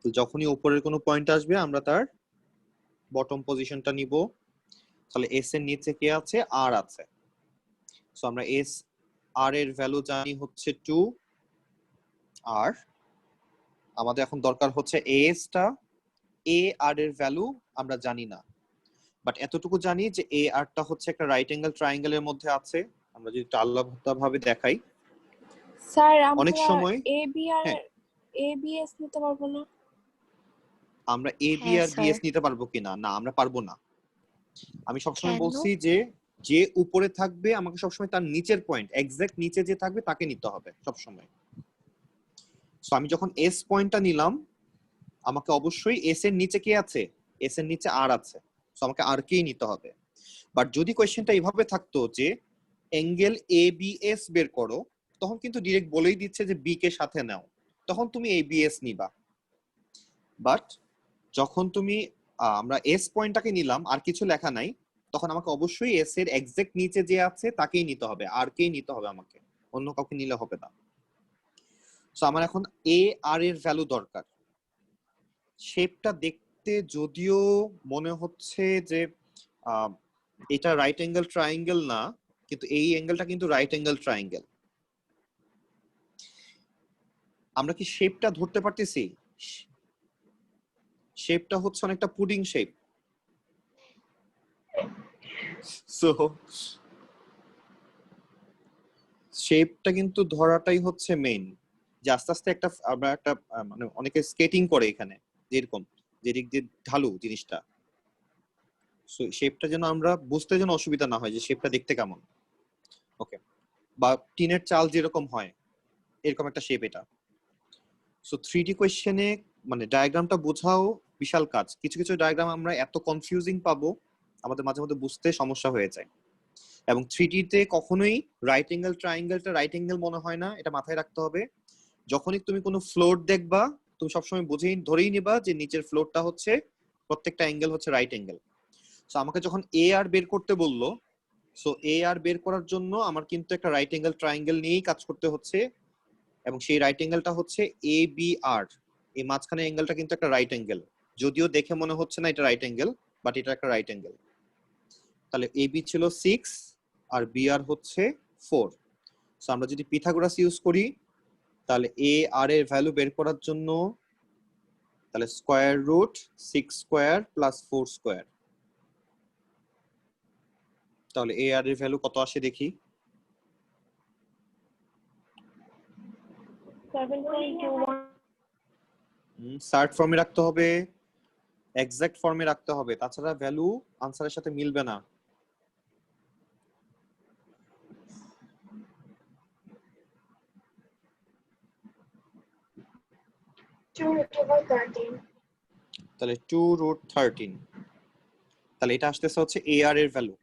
তো যখনই উপরের কোনো পয়েন্ট আসবে আমরা তার বটম পজিশনটা নিব। তাহলে এস এর নিচে কে আছে? আর আছে। সো আমরা এস আর এর ভ্যালু জানি হচ্ছে 2, আর আমাদের এখন দরকার হচ্ছে এস টা। এ আর এর ভ্যালু আমরা জানি না, বাট এতটুকু জানি যে এ আর টা হচ্ছে একটা রাইট অ্যাঙ্গেল ট্রায়াঙ্গেলের মধ্যে আছে। আমরা যদি আলাদা ভাবে দেখাই, স্যার অনেক আমরা সময় এ বি আর হ্যাঁ এ বি এস নিতে পারবো না? আমরা এ বি হ্যাঁ আর স্যার। বিএস নিতে পারবো কিনা? না, আমরা পারবো না। আমি সবসময় কেন? বলছি যে যে উপরে থাকবে আমাকে সবসময় তার নিচের পয়েন্ট, এক্সাক্ট নিচে যে থাকবে তাকে নিতে হবে সবসময়। সো আমি যখন এস পয়েন্টটা নিলাম, আমাকে অবশ্যই এস এর নিচে কে আছে? এস এর নিচে আর আছে, সো আমাকে আর কেই নিতে হবে। বাট যদি কোয়েশ্চেনটা এইভাবে থাকতো যে অ্যাঙ্গেল এ বি এস বের করো, তখন কিন্তু ডিরেক্ট বলেই দিচ্ছে যে বি কে সাথে নাও, তখন তুমি এ বি এস নিবা। বাট যখন তুমি আমরা এস পয়েন্টটাকে নিলাম, আর কিছু লেখা নাই, তখন আমাকে অবশ্যই এস এর এক্সাক্ট নিচে যে আছে তাকেই নিতে হবে, আর কেই নিতে হবে, আমাকে অন্য কাউকে নিলে হবে না। সো আমার এখন এ আর এর ভ্যালু দরকার। শেপটা দেখতে যদিও মনে হচ্ছে যে এটা রাইট অ্যাঙ্গেল ট্রায়াঙ্গেল না, কিন্তু এই অ্যাঙ্গেলটা কিন্তু রাইট অ্যাঙ্গেল ট্রায়াঙ্গেল। আমরা কি শেপটা ধরতে পারতেছি? শেপটা হচ্ছে অনেকটা পুডিং শেপ। সো শেপটা কিন্তু ধরাটাই হচ্ছে মেইন, যে আস্তে আস্তে একটা আমরা একটা মানে অনেকে স্কেটিং করে এখানে, যেরকম যেদিক দিয়ে ঢালু জিনিসটা, সো শেপটা যেন আমরা বুঝতে যেন অসুবিধা না হয় যে শেপটা দেখতে কেমন। ওকে, বা টিনের চাল যেরকম হয় এরকম একটা শেপ এটা। সো 3D কোয়েশ্চেনে মানে ডায়াগ্রামটা বোঝাও বিশাল কাজ। কিছু কিছু ডায়াগ্রাম আমরা এত কনফিউজিং পাবো, আমাদের মাঝে মধ্যে বুঝতে সমস্যা হয়ে যায়। এবং 3D তে কখনোই রাইট অ্যাঙ্গেল ট্রায়াঙ্গেলটা রাইট অ্যাঙ্গেল মনে হয় না, এটা মাথায় রাখতে হবে। যখনই তুমি কোনো ফ্লোর দেখবা, তুমি সবসময় ধরেই নিবা যে নিচের ফ্লোরটা হচ্ছে প্রত্যেকটা অ্যাঙ্গেল হচ্ছে রাইট অ্যাঙ্গেল। সো আমাকে যখন এ আর বের করতে বললো, সো এ আর বের করার জন্য আমার কিন্তু একটা রাইট অ্যাঙ্গেল ট্রায়াঙ্গেল নিয়েই কাজ করতে হচ্ছে, এবং সেই রাইট অ্যাঙ্গেলটা হচ্ছে এ বি আর। এই মাঝখানে অ্যাঙ্গেলটা কিন্তু একটা রাইট অ্যাঙ্গেল, যদিও দেখে মনে হচ্ছে না এটা রাইট অ্যাঙ্গেল, বাট এটা একটা রাইট অ্যাঙ্গেল। তাহলে এ বি ছিল 6 আর বি আর হচ্ছে 4। সো আমরা যদি পিথাগোরাস ইউজ করি, তাহলে এ আর এর ভ্যালু বের করার জন্য তাহলে square root 6 square plus 4 square, তাহলে এ আর এর ভ্যালু কত আসে দেখি। 7.21। সার্ট ফর্মে রাখতে হবে, এক্সাক্ট ফর্মে রাখতে হবে, তাছাড়া ভ্যালু আনসারের সাথে মিলবে না। Two root over 13. তাহলে 2 রুট 13, তাহলে এটা আসতেছে হচ্ছে এ আর এর ভ্যালু।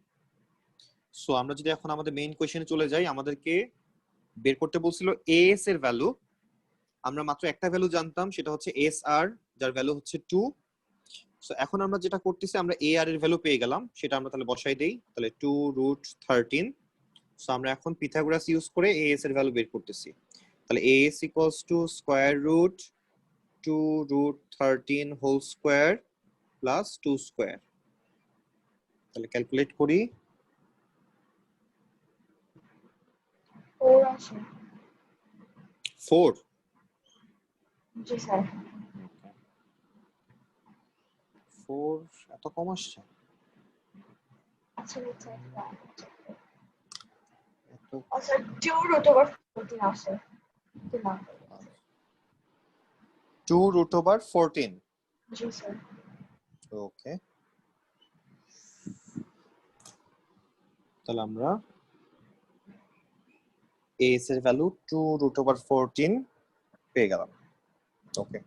সো আমরা যদি এখন আমাদের মেইন কোশ্চেনে চলে যাই, আমাদেরকে বের করতে বলছিল এস এর ভ্যালু। আমরা মাত্র একটা ভ্যালু জানতাম, সেটা হচ্ছে এস আর, যার ভ্যালু হচ্ছে 2। সো এখন আমরা যেটা করতেছি, আমরা এ আর এর ভ্যালু পেয়ে গেলাম, সেটা আমরা তাহলে বসাই দেই। তাহলে 2 রুট 13। সো আমরা এখন পিথাগোরাস ইউজ করে এস এর ভ্যালু বের করতেছি। তাহলে S equals to square root 2 root 13 whole square plus 2 square. তাহলে ক্যালকুলেট করি। 4 আসে। 4? জি স্যার। 4 এত কম আসছে? আচ্ছা আচ্ছা। এত স্যার 2√14 আসে না 2√14 জি স্যার ওকে তাহলে আমরা as এর ভ্যালু 2√14 পেয়ে গেলাম ওকে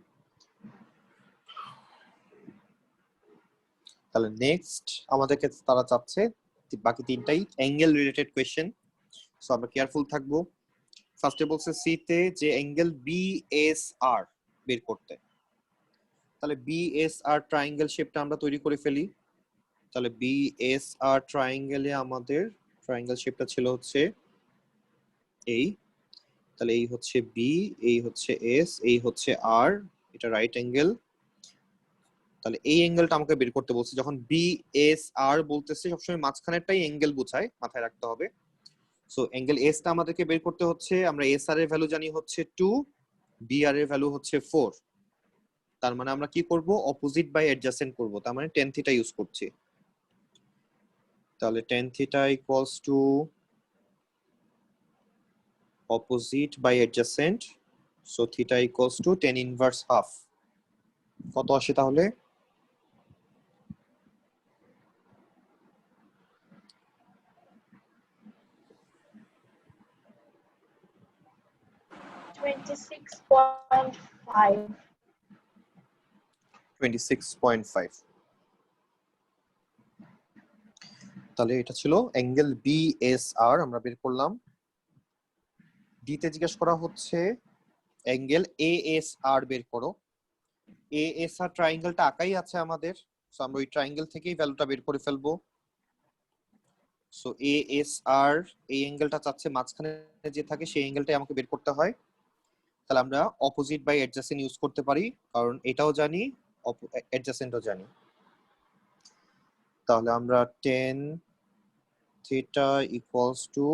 তাহলে নেক্সট আমাদেরকে তারা চাচ্ছে বাকি তিনটাই অ্যাঙ্গেল রিলেটেড কোশ্চেন সো আমরা কেয়ারফুল থাকবো ফার্স্টে বলছে সি তে যে অ্যাঙ্গেল বিএসআর বের করতে তাহলে বিএসআর ট্রায়াঙ্গেল শেপটা আমরা তৈরি করে ফেলি তাহলে বিএসআর ট্রায়াঙ্গেলে আমাদের ট্রায়াঙ্গেল শেপটা ছিল হচ্ছে এই তাহলে এই হচ্ছে বি এই হচ্ছে এস এই হচ্ছে আর এটা রাইট অ্যাঙ্গেল তাহলে এই অ্যাঙ্গেলটা আমাকে বের করতে বলছে যখন বিএসআর বলতেছে সবসময় মাঝখানেরটাই অ্যাঙ্গেল বোঝায় মাথায় রাখতে হবে সো অ্যাঙ্গেল এস টা আমাদেরকে বের করতে হচ্ছে আমরা এস আর এর ভ্যালু জানি হচ্ছে 2 বি আর এর ভ্যালু হচ্ছে 4 তার মানে আমরা কি করব অপোজিট বাই অ্যাডজাসেন্ট করব তার মানে tan থিটা ইউজ করছি তাহলে tan theta equals to opposite by adjacent so theta equals to tan inverse half কত আসে তাহলে 26.5 26.5 তাহলে এটা ছিল অ্যাঙ্গেল বিএসআর আমরা বের করলাম ডি তে জিজ্ঞেস করা হচ্ছে অ্যাঙ্গেল এএসআর বের করো এএসআর ট্রায়াঙ্গেলটা আঁকাই আছে আমাদের সো আমরা ওই ট্রায়াঙ্গেল থেকেই ভ্যালুটা বের করে ফেলবো সো এএসআর এই অ্যাঙ্গেলটা চাচ্ছে মাঝখানে যে থাকে সেই অ্যাঙ্গেলটাই আমাকে বের করতে হয় তাহলে আমরা অপোজিট বাই অ্যাডজাসেন্ট ইউজ করতে পারি কারণ এটাও জানি অ্যাডজাসেন্টও জানি তাহলে আমরা tan theta equals to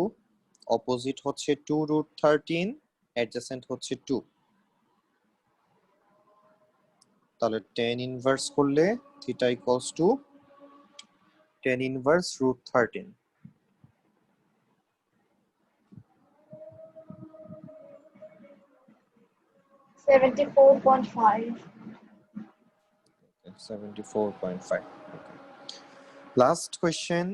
opposite হচ্ছে 2√13 অ্যাডজাসেন্ট হচ্ছে 2 তাহলে tan ইনভার্স করলে theta equals to tan inverse √13 74.5 74.5 last question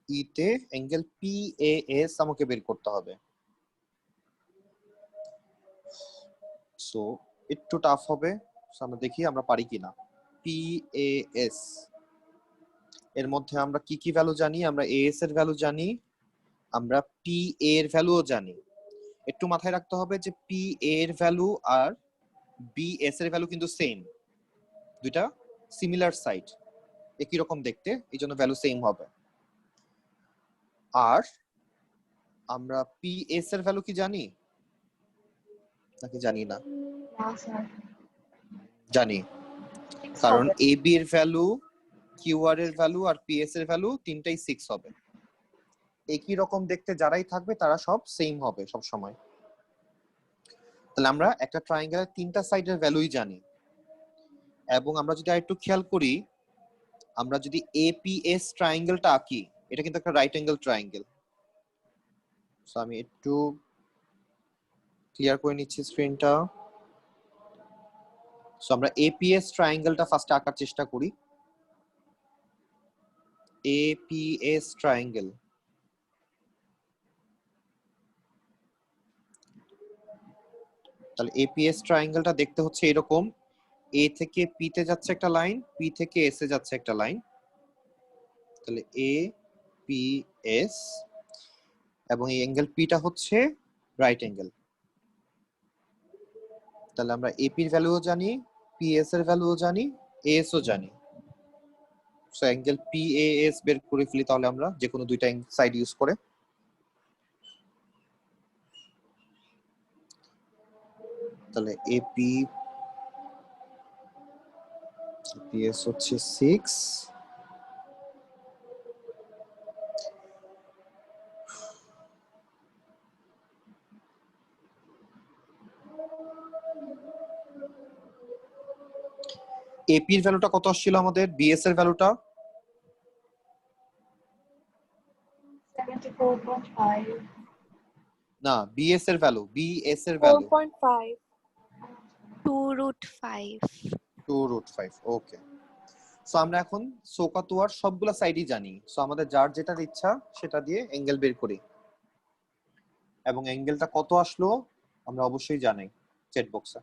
ইতে অ্যাঙ্গেল পিএএস আমাকে বের করতে হবে সো একটু টাফ হবে সো আমরা দেখি আমরা পারি কিনা পিএএস এর মধ্যে আমরা কি কি ভ্যালু জানি আমরা এএস এর ভ্যালু জানি আমরা পি এর ভ্যালুও জানি একটু মাথায় রাখতে হবে যে পি এর ভ্যালু আর বিএস এর ভ্যালু কিন্তু সেম দুইটা সিমিলার সাইড একই রকম দেখতে এই জন্য ভ্যালু সেম হবে আর আমরা পিএস এর ভ্যালু কি জানি নাকি জানি না না স্যার জানি কারণ এবি এর ভ্যালু কিউআর এর ভ্যালু আর পিএস এর ভ্যালু তিনটাই 6 হবে একই রকম দেখতে যারাই থাকবে তারা সব সেম হবে সব সময় তাহলে আমরা একটা ট্রায়াঙ্গেলের তিনটা সাইডের ভ্যালুই জানি এবং আমরা যদি আরেকটু খেয়াল করি আমরা যদি এপিএস ট্রায়াঙ্গেলটা আঁকি এটা কিন্তু একটা রাইট অ্যাঙ্গেল ট্রায়াঙ্গেল সো আমি একটু ক্লিয়ার করে নিচ্ছি স্ক্রিনটা সো আমরা এপিএস ট্রায়াঙ্গেলটা ফার্স্টে আঁকার চেষ্টা করি এপিএস ট্রায়াঙ্গেল তাহলে এপিএস ট্রায়াঙ্গেলটা দেখতে হচ্ছে এরকম এ থেকে পি তে যাচ্ছে একটা লাইন পি থেকে এস এ যাচ্ছে একটা লাইন তাহলে এ পি এস এবং এই অ্যাঙ্গেল পিটা হচ্ছে রাইট অ্যাঙ্গেল তাহলে আমরা এপি এর ভ্যালুও জানি পিএস এর ভ্যালুও জানি এস ও জানি সো অ্যাঙ্গেল পিএএস বের করে ফেলি তাহলে আমরা যে কোনো দুইটা সাইড ইউজ করে তাহলে এপি পিএস হচ্ছে 6 এপি এর ভ্যালুটা কত আসছিল আমাদের বিএস এর ভ্যালুটা 74.5 না, বিএস এর ভ্যালু, বিএস এর ভ্যালু 4.5 2√5 2√5। ওকে, সো আমরা এখন সোকাতুয়ার সবগুলা সাইডই জানি। সো আমাদের যার যেটার ইচ্ছা সেটা দিয়ে অ্যাঙ্গেল বের করি, এবং অ্যাঙ্গেলটা কত আসলো আমরা অবশ্যই জানি চ্যাট বক্সে।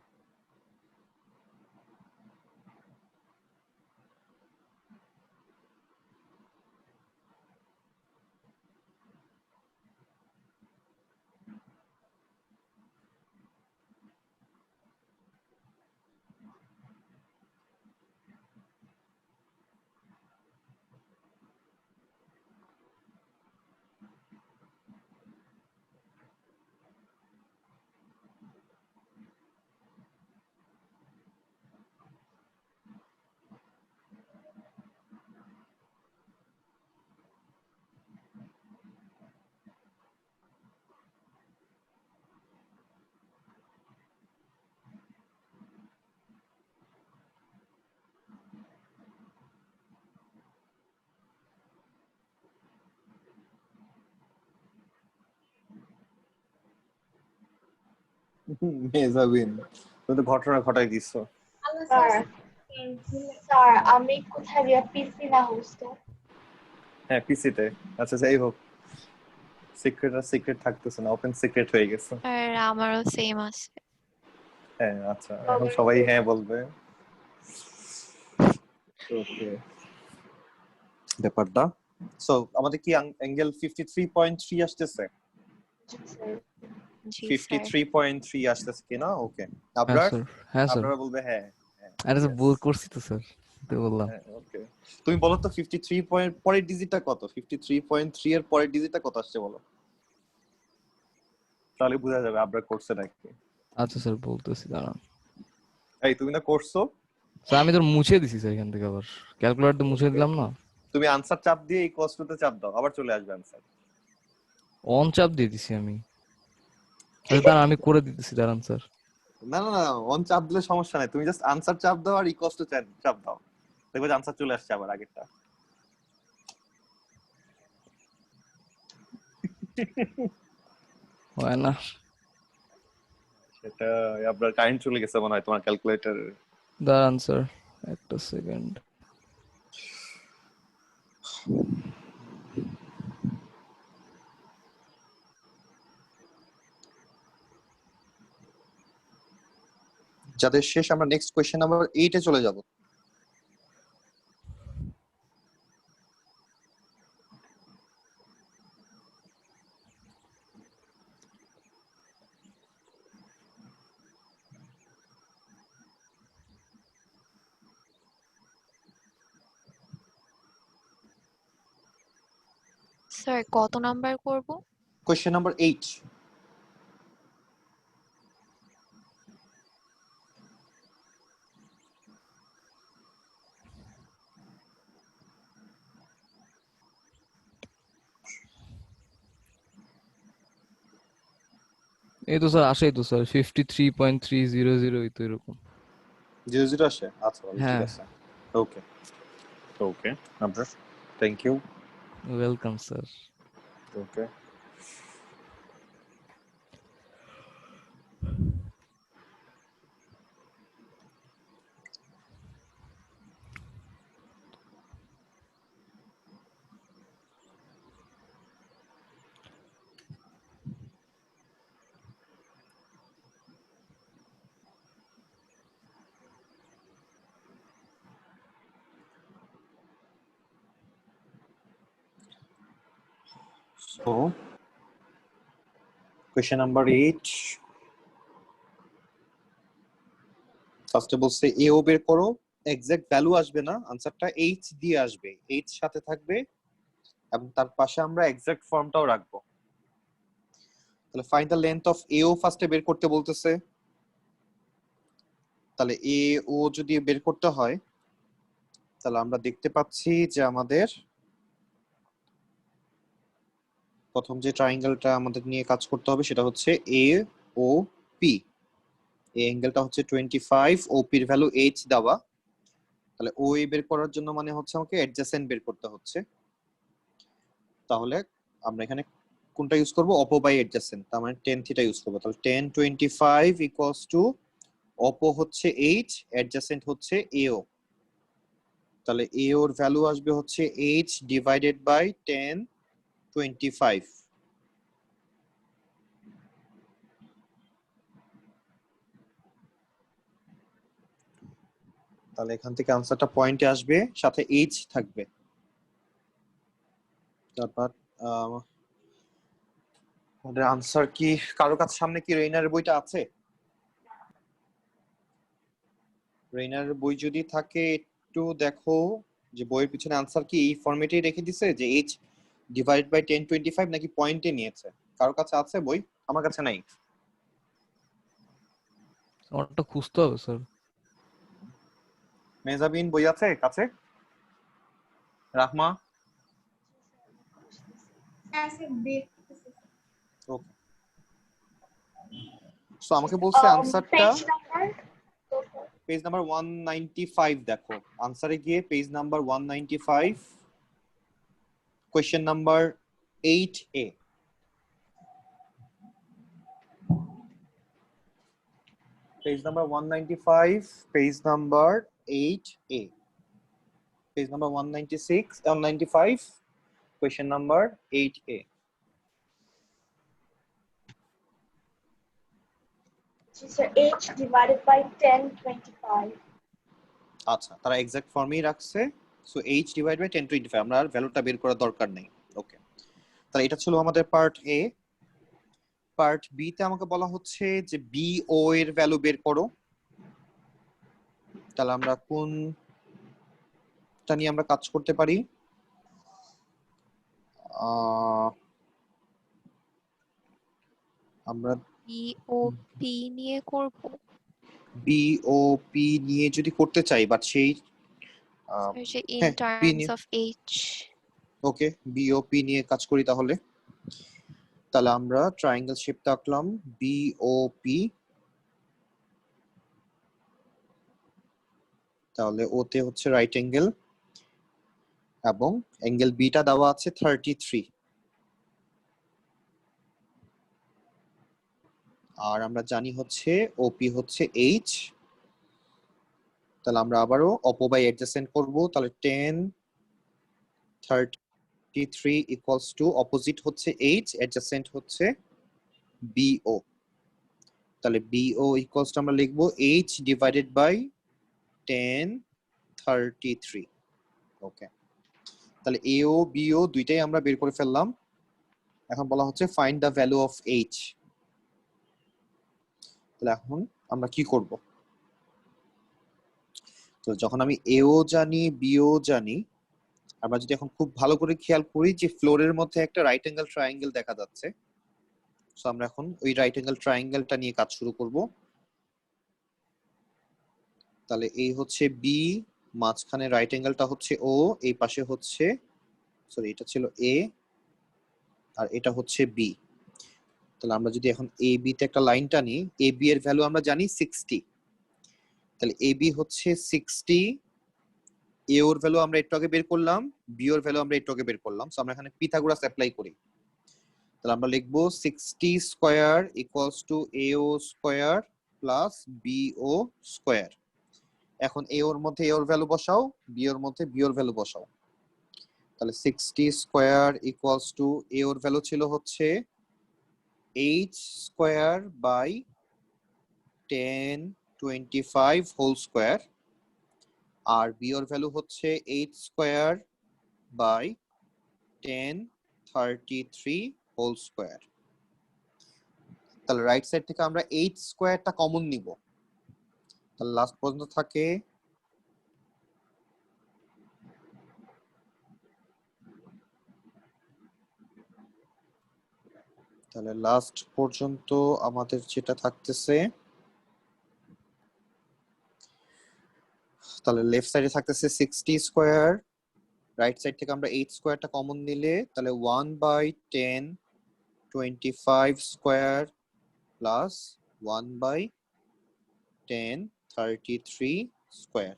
মেজাবিন, তুমি তো ঘটনা ঘটাই দিছো। স্যার স্যার আমি কোথায় দিয়া পিসি না হোস্টেল? হ্যাঁ, পিসিতে। আচ্ছা যাই হোক, সিক্রেট আর সিক্রেট থাকতেছে না, ওপেন সিক্রেট হয়ে গেছে। আর আমারও সেম আছে। হ্যাঁ আচ্ছা, এখন সবাই হ্যাঁ বলবে। ওকে, ব্যাপারটা সো আমাদের কি অ্যাঙ্গেল 53.3 আসতেছে? জি স্যার। 53.3 আসতেছে কিনা? ওকে, হ্যাঁ আপনার স্যার, হ্যাঁ স্যার। আপনারা বলবে হ্যাঁ। আরে স্যার yes. ভুল করছি তো স্যার, তো বললাম। হ্যাঁ, ওকে, তুমি বলো তো 53 পয়েন্ট পরের ডিজিটটা কত? 53.3 এর পরের ডিজিটটা কত আসছে বলো, তাহলে বোঝা যাবে আপনার কোর্সে নাকি। আচ্ছা স্যার বলতেছি, দাঁড়ান। এই তুমি না করছো? স্যার আমি তো মুছে দিছি স্যার, এখান থেকে আবার ক্যালকুলেটর তো মুছে দিলাম না। তুমি আনসার চাপ দিয়ে এই কস্টতে চাপ দাও, আবার চলে আসবে আনসার। অন চাপ দিয়ে দিছি আমি। আচ্ছা দাঁড়ান, আমি করে দিতেছি, দাঁড়ান স্যার। না না না, অন চাপ দিলে সমস্যা নাই, তুমি জাস্ট আনসার চাপ দাও আর ইকোয়াস টু চাপ দাও, দেখবে যে আনসার চলে আসছে আবার আগেরটা। হয় না। সেটা আপনার কারেন্ট চলে গেছে মনে হয় তোমার ক্যালকুলেটর। দাঁড়ান স্যার, একটা সেকেন্ড। যাদের শেষ, আমরা নেক্সট কোশ্চেন নাম্বার 8 এ চলে যাব। স্যার কত নাম্বার করব? Question number 8। এই তো স্যার আসেই তো স্যার, 53.300, এই তো এরকম। 00 আসে? আচ্ছা ভালো, ঠিক হ্যাঁ। আছে। ওকে ওকে, আপনার thank you. Welcome sir. Okay, so question number 8 ফার্স্টে বলছে এ ও বের করো, এক্সাক্ট ভ্যালু আসবে না, আনসারটা এইচ দিয়ে আসবে, এইচ সাথে থাকবে এবং তার পাশে আমরা এক্সাক্ট ফর্মটাও রাখবো। তাহলে ফাইন্ড দ্য লেন্থ অফ এ ও ফার্স্টে বের করতে বলতেছে। তাহলে এ ও যদি বের করতে হয়, তাহলে আমরা দেখতে পাচ্ছি যে আমাদের প্রথম যে ট্রায়াঙ্গেলটা আমাদের নিয়ে কাজ করতে হবে সেটা হচ্ছে এ ও পি। এই অ্যাঙ্গেলটা হচ্ছে 25, ও পি এর ভ্যালু এইচ দেওয়া। তাহলে ও এ বের করার জন্য মানে হচ্ছে আমাকে অ্যাডজেসেন্ট বের করতে হচ্ছে। তাহলে আমরা এখানে কোনটা ইউজ করব? অপো বাই অ্যাডজাসেন্ট, তার মানে tan থিটা ইউজ করব। তাহলে tan 25 ইকুয়ালস টু অপো হচ্ছে h, অ্যাডজাসেন্ট হচ্ছে AO। তাহলে AO এর ভ্যালু আসবে হচ্ছে h ডিভাইডেড বাই tan 25। তাহলে এখান থেকে আনসারটা পয়েন্টে আসবে, সাথে h থাকবে। তারপর আমাদের আনসার কি কারো কাছে সামনে কি রেইনারের বইটা আছে? রেইনারের বই যদি থাকে একটু দেখো যে বইয়ের পিছনে আনসার কি এই ফরম্যাটেই রেখে দিছে যে h ডিভাইডেড বাই 1025 নাকি পয়েন্টে নিয়েছে। কারো কাছে আছে বই? আমার কাছে নাই। আমারটা খুঁজতে হবে স্যার। মেজাবিন বই আছে কাছে? রাহমা? ওকে, সো আমাকে বলছে আনসারটা পেজ নাম্বার পেজ নাম্বার 195। দেখো আনসারে গিয়ে page number 195, question number 8A। Page number 195, page number 8A, page number 196 195, question number 8A। Sir h divided by 1025। আচ্ছা, তারা এক্সাক্ট ফর্মেই রাখছে। সো h ডিভাইড বাই 1025, আমরা আর ভ্যালুটা বের করার দরকার নেই। ওকে, তাহলে এটা ছিল আমাদের পার্ট এ। পার্ট বি তে আমাকে বলা হচ্ছে যে বিও এর ভ্যালু বের করো। তাহলে আমরা কোনটা নিয়ে আমরা কাজ করতে পারি? আমরা বিওপি নিয়ে করব। বিওপি নিয়ে যদি করতে চাই, বাট সেই স্যার যে ইন হ্যাঁ পি টার্মস নিয়ে, অফ এইচ। ওকে বিওপি নিয়ে কাজ করি তাহলে। তাহলে আমরা ট্রায়াঙ্গেল শেপটা আঁকলাম বিওপি। তাহলে ওতে হচ্ছে রাইট অ্যাঙ্গেল এবং অ্যাঙ্গেল বিটা দেওয়া আছে 33। আর আমরা জানি হচ্ছে ওপি হচ্ছে এইচ। তাহলে আমরা আবারও অপো বাই অ্যাডজাসেন্ট করব। তাহলে 10 33 ইকুয়ালস টু অপোজিট হচ্ছে এইচ, অ্যাডজাসেন্ট হচ্ছে বিও। তাহলে বিও ইকুয়ালস টু আমরা লিখবো এইচ ডিভাইডেড বাই 10 33। ওকে, তাহলে এও বিও দুইটাই আমরা বের করে ফেললাম। এখন বলা হচ্ছে find the value of H. তাহলে এখন আমরা কি করব? তো যখন আমি এও জানি বিও জানি, আমরা যদি এখন খুব ভালো করে খেয়াল করি যে ফ্লোরের মধ্যে একটা রাইট অ্যাঙ্গেল ট্রায়াঙ্গেল দেখা যাচ্ছে, সো আমরা এখন ওই রাইট অ্যাঙ্গেল ট্রায়াঙ্গেলটা নিয়ে কাজ শুরু করব। তাহলে এই হচ্ছে বি, মাঝখানে রাইট অ্যাঙ্গেলটা হচ্ছে ও, এই পাশে হচ্ছে, সরি এটা ছিল এ আর এটা হচ্ছে বি। তাহলে আমরা যদি এখন এ বি তে একটা লাইন টানি, এ বি এর ভ্যালু আমরা জানি 60। তাহলে এ বি হচ্ছে 60, এ ওর ভ্যালু আমরা একটু আগে বের করলাম, বি ওর ভ্যালু আমরা একটু আগে বের করলাম। সো আমরা এখানে পিথাগোরাস অ্যাপ্লাই করি। তাহলে আমরা লিখবো 60 স্কয়ার ইকুয়ালস টু এও স্কয়ার প্লাস বিও স্কয়ার। এখন এ ওর মধ্যে এ ওর ভ্যালু বসাও, বি ওর মধ্যে বি ওর ভ্যালু বসাও। তাহলে 60 স্কয়ার ইকুয়ালস টু এ ওর ভ্যালু ছিল হচ্ছে h square by 1025 whole square, আর বি ওর ভ্যালু হচ্ছে h square by 1033 whole square. তাহলে রাইট সাইড থেকে আমরা এইচ স্কয়ারটা কমন নিব। তাহলে লাস্ট পর্যন্ত থাকে তাহলে লাস্ট পর্যন্ত আমাদের যেটা থাকতেছে, তাহলে লেফট সাইডে থাকতেছে 60 স্কয়ার, রাইট সাইড থেকে আমরা 8 স্কয়ারটা কমন নিলে তাহলে 1 by 1025 square plus 1 by 1033 square.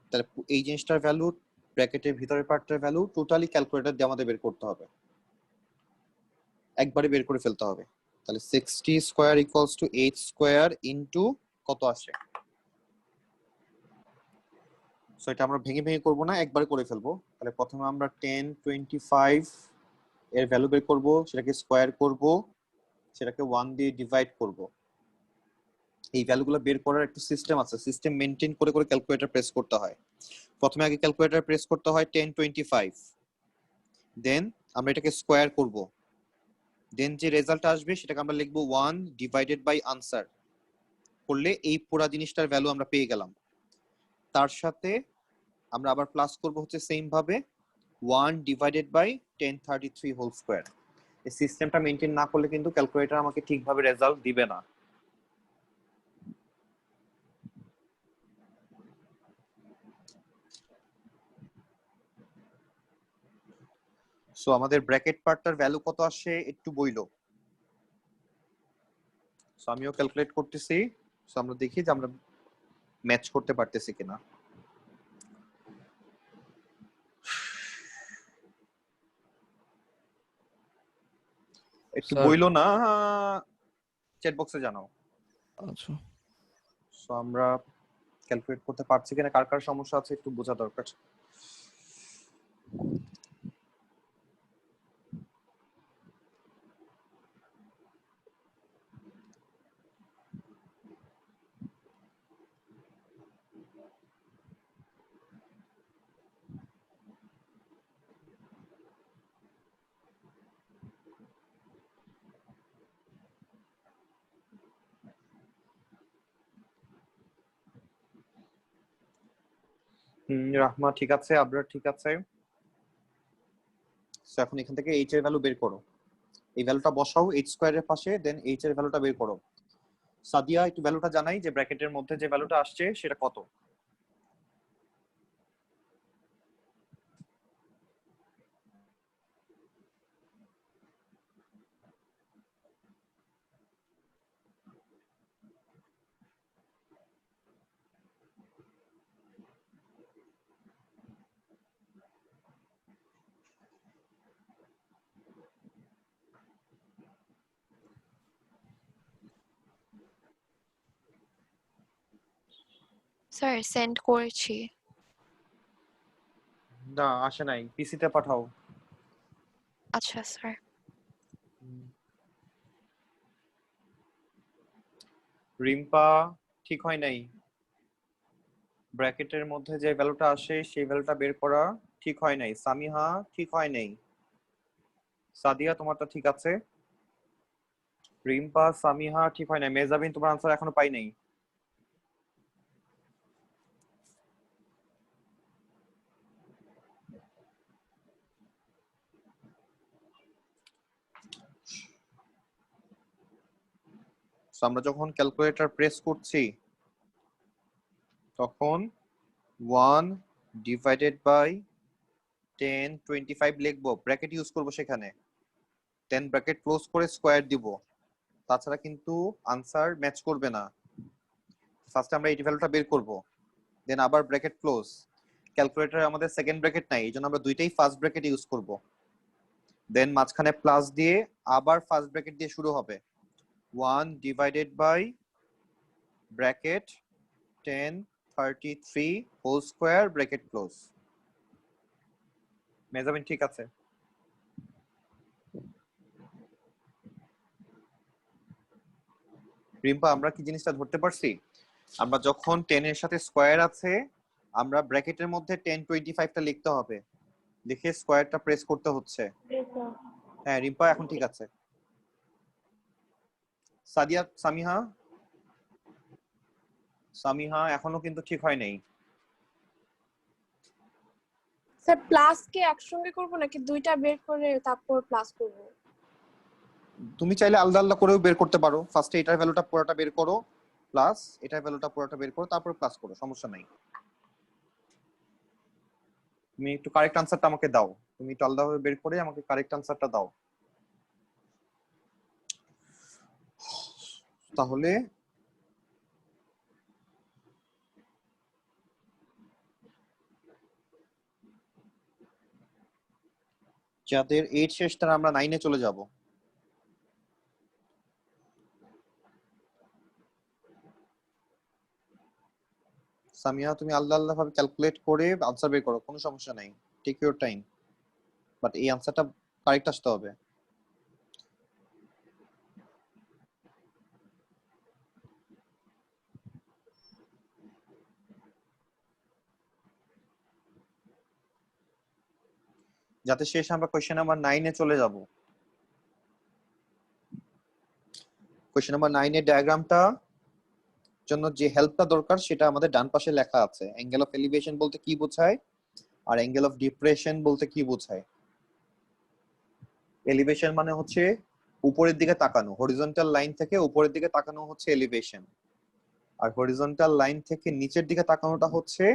তাহলে এই জিনিসটার ভ্যালু ব্র্যাকেটের ভিতরের পার্টের ভ্যালু টোটালি ক্যালকুলেটর দিয়ে আমাদের বের করতে হবে, একবারে বের করে ফেলতে হবে। তাহলে 60 square equals two 8 square into কত আসে। সো এটা আমরা ভেঙে ভেঙে করব না, একবারে করে ফেলবো। তাহলে প্রথমে আমরা 10 25 এর ভ্যালু বের করব, সেটাকে স্কয়ার করব, সেটাকে 1 দিয়ে ডিভাইড করব। এই ভ্যালুগুলো বের করার একটা সিস্টেম আছে, সিস্টেম মেইনটেইন করে করে ক্যালকুলেটর প্রেস করতে হয়। প্রথমে আগে ক্যালকুলেটর প্রেস করতে হয় 10 25, দেন আমরা এটাকে স্কয়ার করব, দেন যে রেজাল্ট আসবে সেটাকে আমরা লিখব 1 ডিভাইডেড বাই আনসার, করলে এই পুরো জিনিসটার ভ্যালু আমরা পেয়ে গেলাম। তার সাথে আমরা আবার প্লাস করব হচ্ছে সেম ভাবে 1 ডিভাইডেড বাই 1033 হোল স্কয়ার। এই সিস্টেমটা মেইনটেইন না করলে কিন্তু ক্যালকুলেটর আমাকে ঠিকভাবে রেজাল্ট দিবে না। সো আমাদের ব্র্যাকেট পার্টটার ভ্যালু কত আসে একটু বইলো। সো আমিও ক্যালকুলেট করতেছি। সো আমরা দেখি যে আমরা ম্যাচ করতে পারতেছি কিনা। একটু স্যার বইলো না, চ্যাট বক্সে জানাও। আচ্ছা সো আমরা ক্যালকুলেট করতে পারছি কিনা, কার কার সমস্যা আছে একটু বোঝা দরকার। রাহমা ঠিক আছে, আবরার ঠিক আছে। সো এখন এখান থেকে এইচ এর ভ্যালু বের করো, এই ভ্যালুটা বসাও এইচ স্কয়ারের পাশে, দেন এইচ এর ভ্যালুটা বের করো। সাদিয়া একটু ভ্যালুটা জানাই যে ব্র্যাকেটের মধ্যে যে ভ্যালুটা আসছে সেটা কত। স্যার সেন্ড করেছি। না আসে নাই, পিসিতে পাঠাও। আচ্ছা স্যার। রিম্পা ঠিক হয় নাই, ব্র্যাকেটের মধ্যে যে ভ্যালুটা আসে সেই ভ্যালুটা বের করা ঠিক হয় নাই। সামিহা ঠিক হয় নাই। সাদিয়া তোমারটা ঠিক আছে। রিম্পা সামিহা ঠিক হয় নাই। মেজাবিন তোমার আনসার এখনো পাই নাই। আমরা যখন ক্যালকুলেটর প্রেস করছি তখন 1 ডিভাইডেড বাই 10 25 লিখবো, ব্র্যাকেট ইউজ করব, সেখানে 10 ব্র্যাকেট ক্লোজ করে স্কয়ার দিব, তাছাড়া কিন্তু আনসার ম্যাচ করবে না। ফার্স্ট আমরা এই ভ্যালুটা বের করব, দেন আবার ব্র্যাকেট ক্লোজ। ক্যালকুলেটরে আমাদের সেকেন্ড ব্র্যাকেট নাই, এইজন্য আমরা দুইটাই ফার্স্ট ব্র্যাকেট ইউজ করব, দেন মাঝখানে প্লাস দিয়ে আবার ফার্স্ট ব্র্যাকেট দিয়ে শুরু হবে 1 divided by bracket 1033 whole square bracket close. Mehjabin ঠিক আছে। রিম্পা আমরা কি জিনিসটা ধরতে পারছি, আমরা যখন 10 এর সাথে স্কয়ার আছে আমরা ব্র্যাকেটের মধ্যে 10 25টা লিখতে হবে, লিখে স্কয়ারটা প্রেস করতে হচ্ছে। হ্যাঁ রিম্পা এখন ঠিক আছে। সাদিয়া সামিহা, সামিহা এখনো কিন্তু ঠিক হয় নাই। স্যার প্লাস কি একসঙ্গে করব নাকি দুইটা বের করে তারপর প্লাস করব? তুমি চাইলে আলাদা আলাদা করেও বের করতে পারো, ফার্স্টে এটার ভ্যালুটা পুরোটা বের করো, প্লাস এটার ভ্যালুটা পুরোটা বের করো, তারপর প্লাস করো, সমস্যা নাই। তুমি একটু কারেক্ট আনসারটা আমাকে দাও, তুমি একটু আলাদাভাবে বের করে আমাকে কারেক্ট আনসারটা দাও। তাহলে যাদের 8 শেষ তারা আমরা 9 এ চলে যাব। সামিয়া তুমি আল্লাহ আল্লাহ ভাবে ক্যালকুলেট করে আনসার বের করো, কোনো সমস্যা নাই, টেক ইউর টাইম, বাট এই আনসারটা কারেক্ট আসতে হবে। যাতে শেষ আমরা কোশ্চেন নাম্বার 9 এ চলে যাব। কোশ্চেন নাম্বার 9 এর ডায়াগ্রামটা জন্য যে হেল্পটা দরকার সেটা আমাদের ডান পাশে লেখা আছে। অ্যাঙ্গেল অফ এলিভেশন বলতে কি বোঝায় আর অ্যাঙ্গেল অফ ডিপ্রেশন বলতে কি বোঝায়। এলিভেশন মানে হচ্ছে উপরের দিকে তাকানো, হরিজন্টাল লাইন থেকে উপরের দিকে তাকানো হচ্ছে এলিভেশন, আর হরিজন্টাল লাইন থেকে নিচের দিকে তাকানোটা হচ্ছে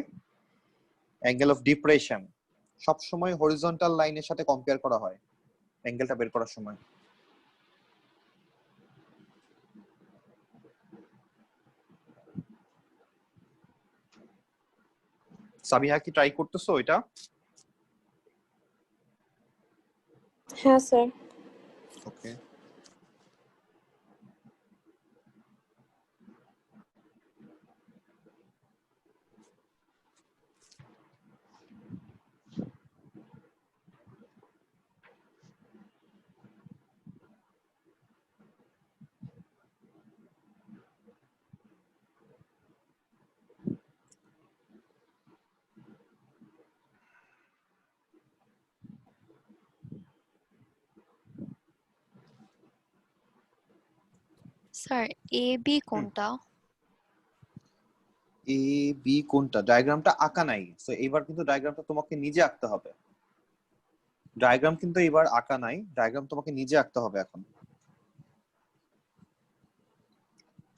অ্যাঙ্গেল অফ ডিপ্রেশন। সব সময় হরিজন্টাল লাইনের সাথে কম্পেয়ার করা হয় অ্যাঙ্গেলটা বের করার সময়। সাবিহা কি ট্রাই করতেছো এটা? হ্যাঁ sir. Okay, sir A B কোনটা? এ বি কোনটা? ডায়াগ্রামটা আঁকা নাই, সো এবার কিন্তু ডায়াগ্রামটা তোমাকে নিজে আঁকতে হবে। ডায়াগ্রাম কিন্তু এবার আঁকা নাই, ডায়াগ্রাম তোমাকে নিজে আঁকতে হবে এখন।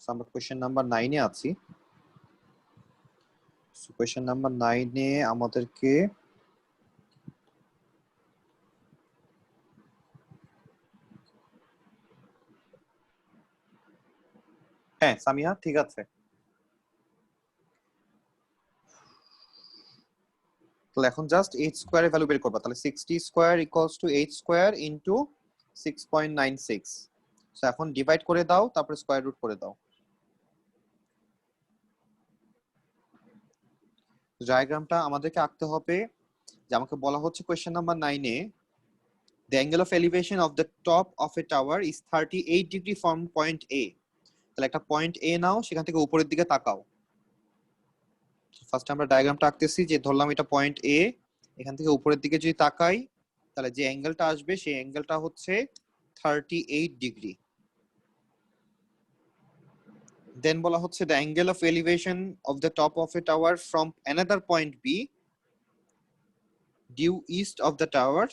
So, আমরা কোশ্চেন নাম্বার 9 এ আছি। কোশ্চেন নাম্বার 9 এ আমাদেরকে হ্যাঁ সামিয়া ঠিক আছে। তাহলে এখন জাস্ট h স্কয়ার এর ভ্যালু বের করবা। তাহলে 60 square equals two h square into 6.96। So এখন ডিভাইড করে দাও, তারপরে স্কয়ার রুট করে দাও। ডায়াগ্রামটা আমাদেরকে আঁকতে হবে, যে আমাকে বলা হচ্ছে question number 9 A the angle of elevation of the top of a tower is 38 degree from point A. তাহলে একটা পয়েন্ট A নাও, সেখান থেকে উপরের দিকে তাকাও। ফার্স্ট আমরা ডায়াগ্রামটা আঁকতেছি, যে ধরলাম এটা পয়েন্ট A, এখান থেকে উপরের দিকে যদি তাকাই তাহলে যে অ্যাঙ্গেলটা আসবে সেই অ্যাঙ্গেলটা হচ্ছে 38 ডিগ্রি। দেন বলা হচ্ছে the angle of elevation of the top of a tower from another point B due east of the tower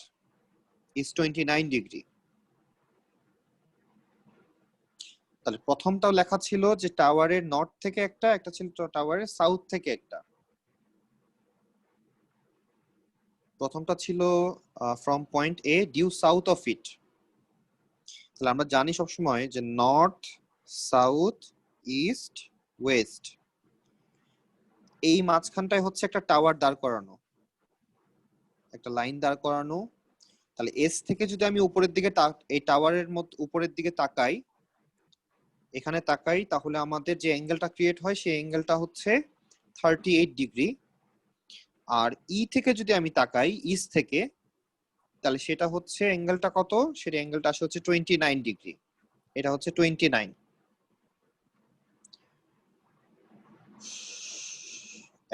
is 29 degree. তাহলে প্রথমটাও লেখা ছিল যে টাওয়ারের নর্থ থেকে একটা, একটা ছিল টাওয়ারের সাউথ থেকে একটা। প্রথমটা ছিল from point A due south of it. তাহলে আমরা জানি সবসময় যে নর্থ, সাউথ, ইস্ট, ওয়েস্ট, এই মাঝখানটায় হচ্ছে একটা টাওয়ার দাঁড় করানো, একটা লাইন দাঁড় করানো। তাহলে এস থেকে যদি আমি উপরের দিকে এই টাওয়ারের মধ্যে উপরের দিকে তাকাই, এখানে তাকাই, তাহলে আমাদের যে অ্যাঙ্গেলটা ক্রিয়েট হয় সেই অ্যাঙ্গেলটা হচ্ছে 38 ডিগ্রি। আর ই থেকে যদি আমি তাকাই ইস্ট থেকে, তাহলে সেটা হচ্ছে অ্যাঙ্গেলটা কত? সেটা অ্যাঙ্গেলটা আসে হচ্ছে 29 ডিগ্রি। এটা হচ্ছে 29।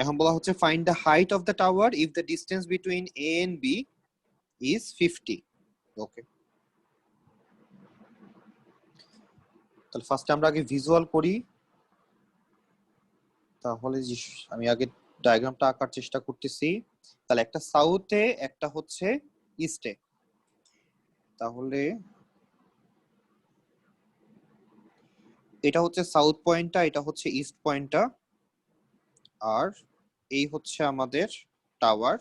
এখন বলা হচ্ছে find the height of the tower if the distance between A and B is 50। Okay, তাহলে ফার্স্টে আমরা আগে ভিজুয়াল করি, তাহলে আমি আগে ডায়াগ্রামটা আঁকার চেষ্টা করতেছি। তাহলে একটা সাউথে, একটা হচ্ছে ইস্টে। তাহলে এটা হচ্ছে সাউথ পয়েন্টটা, এটা হচ্ছে ইস্ট পয়েন্টটা, আর এই হচ্ছে আমাদের টাওয়ার,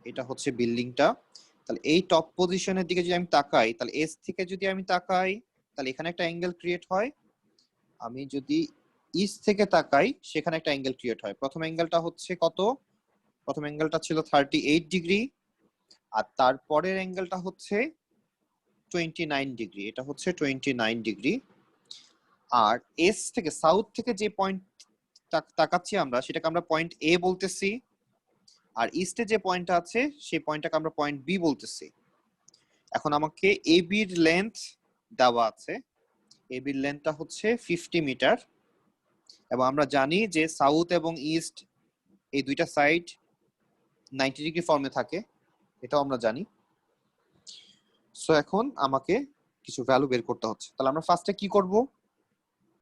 এটা হচ্ছে বিল্ডিংটা। তাহলে এই টপ পজিশনের দিকে যদি আমি তাকাই, তাহলে এস থেকে যদি আমি তাকাই তাহলে এখানে একটা অ্যাঙ্গেল ক্রিয়েট হয়। আমি যদি ইস্ট থেকে তাকাই সেখানে একটা অ্যাঙ্গেল ক্রিয়েট হয়। প্রথম অ্যাঙ্গেলটা হচ্ছে কত? প্রথম অ্যাঙ্গেলটা ছিল 38 ডিগ্রি, আর তারপরের অ্যাঙ্গেলটা হচ্ছে 29 ডিগ্রি, এটা হচ্ছে 29 ডিগ্রি। আর এস থেকে সাউথ থেকে যে পয়েন্ট তাকাচ্ছি আমরা সেটাকে আমরা পয়েন্ট এ বলতেছি, আর ইস্টে যে পয়েন্টটা আছে সেই পয়েন্টটাকে আমরা পয়েন্ট বি বলতেছি। এখন আমাকে এ বির লেন্থ দেওয়া আছে, এ বির লেন্থটা হচ্ছে 50 মিটার, এবং আমরা জানি যে সাউথ এবং ইস্ট এই দুইটা সাইড 90 ডিগ্রি ফর্মে থাকে, এটাও আমরা জানি। সো এখন আমাকে কিছু ভ্যালু বের করতে হচ্ছে। তাহলে আমরা ফার্স্টে কি করব,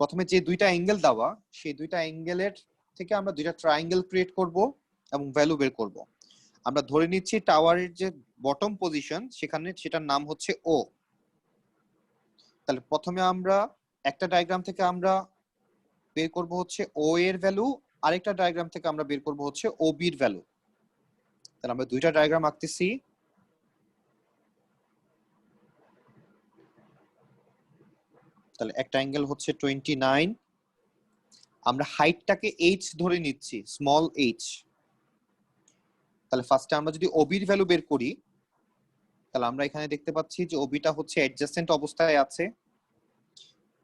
প্রথমে যে দুইটা অ্যাঙ্গেল দেওয়া সেই দুইটা অ্যাঙ্গেলের থেকে আমরা দুইটা ট্রায়াঙ্গেল ক্রিয়েট করব এবং ভ্যালু বের করব। আমরা ধরে নিচ্ছি টাওয়ারের যে বটম পজিশন সেখানে সেটার নাম হচ্ছে ও। তাহলে প্রথমে আমরা একটা ডায়াগ্রাম থেকে আমরা বের করব হচ্ছে ও এর ভ্যালু, আরেকটা ডায়াগ্রাম থেকে আমরা বের করব হচ্ছে ও বি এর ভ্যালু। তাহলে আমরা দুইটা ডায়াগ্রাম আঁকতেছি। তাহলে একটা অ্যাঙ্গেল হচ্ছে 29, আমরা হাইটটাকে এইচ ধরে নিচ্ছি, স্মল এইচ। তাহলে ফার্স্টে আমরা যদি ওবির ভ্যালু বের করি, তাহলে আমরা এখানে দেখতে পাচ্ছি যে ওবিটা হচ্ছে অ্যাডজাসেন্ট অবস্থায় আছে।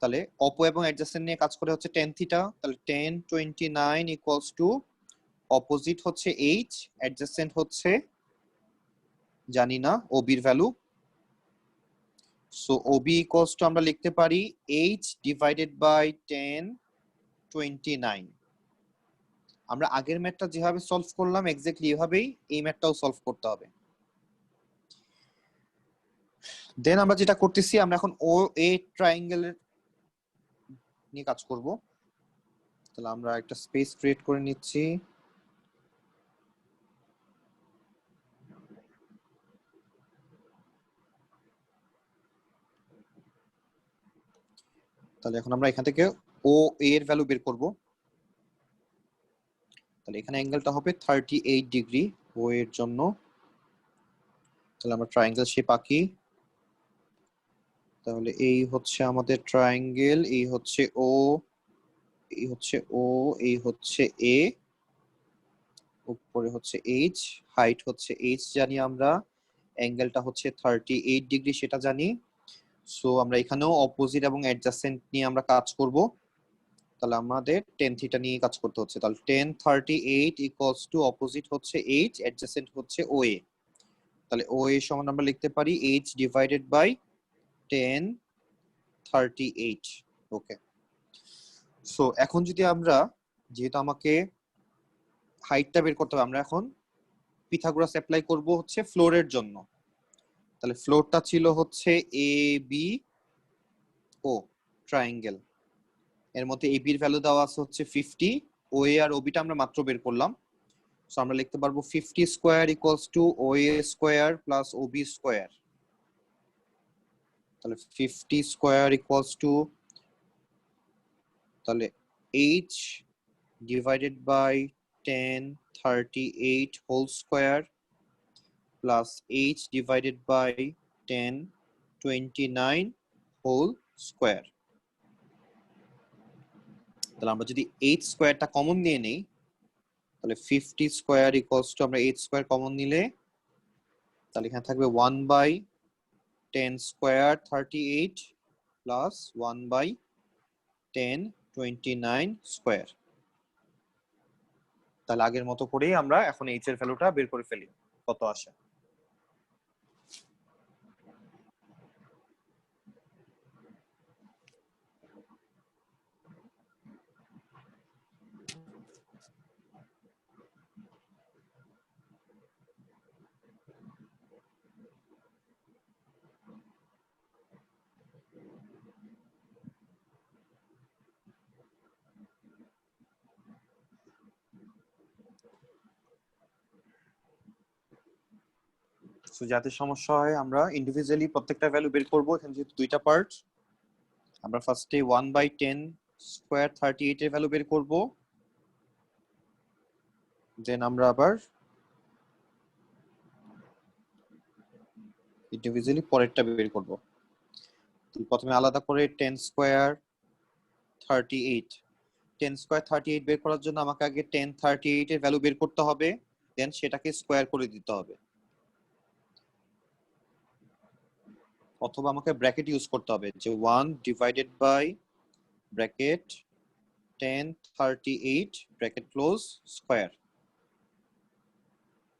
তাহলে অপো এবং অ্যাডজাসেন্ট নিয়ে কাজ করে হচ্ছে tan থিটা। তাহলে tan 29 ইকুয়ালস টু অপোজিট হচ্ছে এইচ, অ্যাডজাসেন্ট হচ্ছে জানি না ওবির value. So OB equals to আমরা লিখতে পারি এইচ ডিভাইডেড বাই tan 29। আমরা আগের ম্যাথটা যেভাবে সলভ করলাম এক্স্যাক্টলি এভাবেই এই ম্যাথটাও সলভ করতে হবে। দেন আমরা যেটা করতেছি, আমরা এখন ও এ ট্রায়াঙ্গেলের নিয়ে কাজ করব। তাহলে আমরা একটা স্পেস ক্রিয়েট করে নিচ্ছি। তাহলে এখন আমরা এখান থেকে ও এর ভ্যালু বের করব। তাহলে এখানে অ্যাঙ্গেলটা হবে 38 ডিগ্রি ও এর জন্য। তাহলে আমরা ট্রায়াঙ্গেল শেপ আঁকি। তাহলে এই হচ্ছে আমাদের ট্রায়াঙ্গেল, এই হচ্ছে ও, এই হচ্ছে ও, এই হচ্ছে এ, উপরে হচ্ছে এইচ, হাইট হচ্ছে এইচ জানি আমরা, অ্যাঙ্গেলটা হচ্ছে 38 ডিগ্রি সেটা জানি। সো আমরা এখানেও অপোজিট এবং অ্যাডজাসেন্ট নিয়ে আমরা কাজ করব। তাহলে আমাদের tan থিটা নিয়ে কাজ করতে হচ্ছে। তাহলে tan 38 ইকুয়ালস টু অপোজিট হচ্ছে এইচ, অ্যাডজাসেন্ট হচ্ছে ওএ। তাহলে ওএ সমান আমরা লিখতে পারি H divided by tan 38। Okay, so এখন যদি আমরা, যেহেতু আমাকে হাইটটা বের করতে হবে, আমরা এখন পিথাগোরাস অ্যাপ্লাই করব হচ্ছে ফ্লোরের জন্য। তাহলে ফ্লোরটা ছিল হচ্ছে এ বি ও ট্রায়াঙ্গেল, এর মধ্যে এ বি এর ভ্যালু দেওয়া আছে হচ্ছে 50, ও এ আর ওবিটা আমরা মাত্র বের করলাম। সো আমরা লিখতে পারবো 50 square equals to O A square plus O B square. তাহলে 50 স্কয়ার ইকুয়ালস টু, তাহলে h divided by tan 38 whole square plus h divided by tan 29 whole square. তাহলে আমরা যদি h স্কয়ারটা কমন নিয়ে নেই, তাহলে 50 স্কয়ার ইকুয়ালস টু, আমরা h স্কয়ার কমন নিলে তাহলে এখানে থাকবে 1 by 10 square 38 plus 1 by 10 29 square. তাহলে আগের মতো করেই আমরা এখন h এর ভ্যালুটা বের করে ফেলি কত আসে। সো যাতে সমস্যা হয় আমরা ইন্ডিভিজুয়ালি প্রত্যেকটা ভ্যালু বের করব। এখানে যেহেতু দুইটা পার্ট, আমরা ফার্স্টে 1 বাই 10 স্কয়ার 38 এর ভ্যালু বের করব, দেন আমরা আবার ইন্ডিভিজুয়ালি পরেরটা বের করব। প্রথমে আলাদা করে 10 স্কয়ার 38, 10 স্কয়ার 38 বের করার জন্য আমাকে আগে 10 38 এর ভ্যালু বের করতে হবে, দেন সেটাকে স্কয়ার করে দিতে হবে। অথবা আমাকে ব্র্যাকেট ইউজ করতে হবে যে 1 divided by bracket 1038 bracket close square.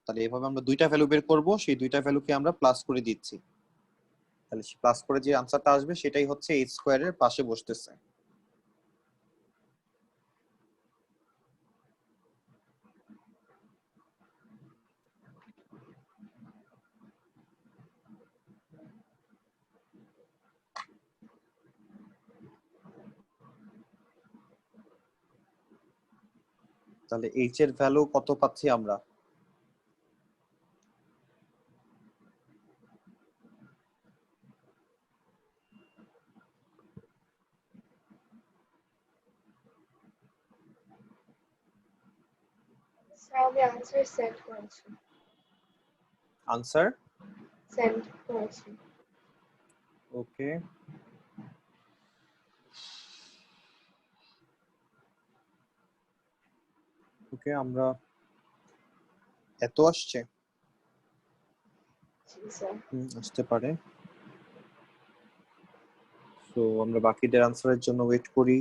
তাহলে এভাবে আমরা দুইটা ভ্যালু বের করব, সেই দুইটা ভ্যালুকে আমরা প্লাস করে দিচ্ছি। তাহলে প্লাস করে যে আনসারটা আসবে সেটাই হচ্ছে h স্কয়ারের পাশে বসতেছে। তাহলে h এর ভ্যালু কত পাচ্ছি আমরা? স্যার আমি আনসার সেন্ড করেছি। আনসার সেন্ড করেছি। ওকে, ওকে আমরা এত আসছে, জি স্যার। আসতে পারে। তো আমরা বাকিদের আনসারের জন্য ওয়েট করি।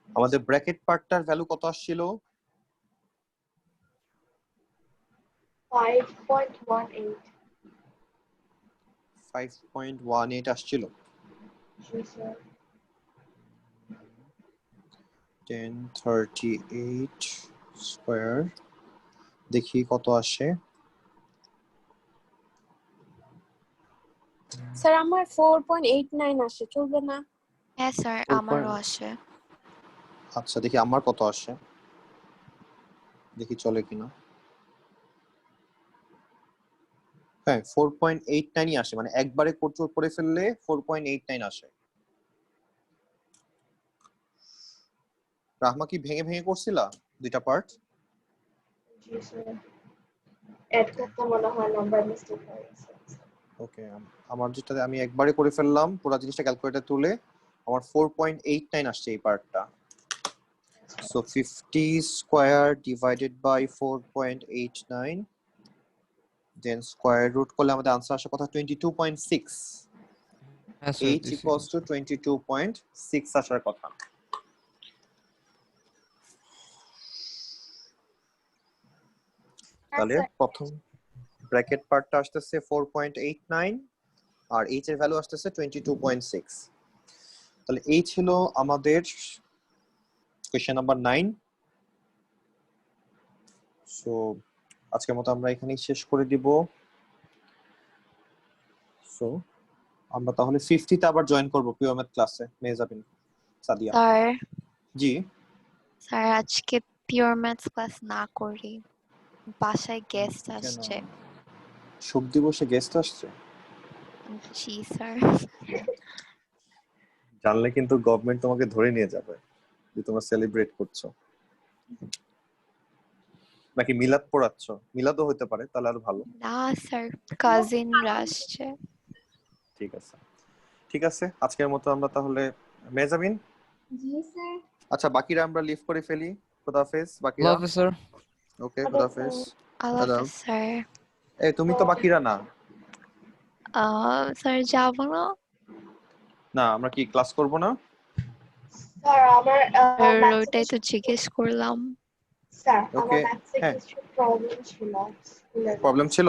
আমাদের ব্র্যাকেট পার্টটার ভ্যালু কত আসছিল? 5.18 5.18 আসছিল। জি স্যার। 1038 স্কয়ার, দেখি কত আসে। স্যার আমার 4.89 আসে, চলবে না? হ্যাঁ স্যার 4 আমারও আসে। আচ্ছা দেখি আমার কত আসে, দেখি চলে কিনা। হ্যাঁ 4.89ই আসে, মানে একবারে করে ফেললে 4.89 আসে। রাহমা কি ভেঙে ভেঙে করছিলা দুইটা পার্ট? জি স্যার। এড করতে মনে হয় নাম্বার মিস্টেক হয়ে গেছে। ওকে, আমার যেটা আমি একবারে করে ফেললাম পুরো জিনিসটা ক্যালকুলেটর তুলে, আমার 4.89 আসছে এই পার্টটা। So 50 square divided by 4.89, then square root করলে আমাদের আনসার আসে কত? 22.6। হ্যাঁ স্যার h দিছি। equals to 22.6 আসার কথা। তাহলে প্রথম ব্র্যাকেট পার্টটা আসতেছে 4.89 আর h এর ভ্যালু আসতেছে 22.6। তাহলে এই ছিল আমাদের কোশ্চেন নাম্বার 9। সো আজকের মতো আমরা এখানেই শেষ করে দিব। সো আমরা তাহলে 50 তে আবার জয়েন করব পিওর ম্যাথ ক্লাসে। মেজাবিন, সাদিয়া। স্যার জি স্যার আজকে পিওর ম্যাথস ক্লাস না করি, বাসায় গেস্ট কেন? আসছে। শুভ দিবসে গেস্ট আসছে? জি স্যার। জানলে কিন্তু গভর্নমেন্ট তোমাকে ধরে নিয়ে যাবে যে তোমরা সেলিব্রেট করছো। নাকি মিলাদ পড়াচ্ছ? মিলাদও হতে পারে, তাহলে আরো ভালো। না স্যার, কাজিনরা আসছে। ঠিক আছে, ঠিক আছে, আজকের মতো আমরা তাহলে মেজাবিন। জি স্যার। আচ্ছা বাকিরা আমরা লিভ করে ফেলি। খোদাফেজ আল্লাহ বাকিরা। হাফেজ স্যার। ওকে খোদাফেজ। আল্লাহ হ্যালো, হাফেজ স্যার। এই তুমি তো বাকিরা না। স্যার যাব না। না আমরা কি ক্লাস করব না? স্যার আমার স্যার ম্যাথসে ওটাই তো জিজ্ঞেস করলাম। স্যার ওকে, আমার ম্যাথসে হ্যাঁ কিছু প্রবলেম ছিল স্কুলের প্রবলেম ছিল।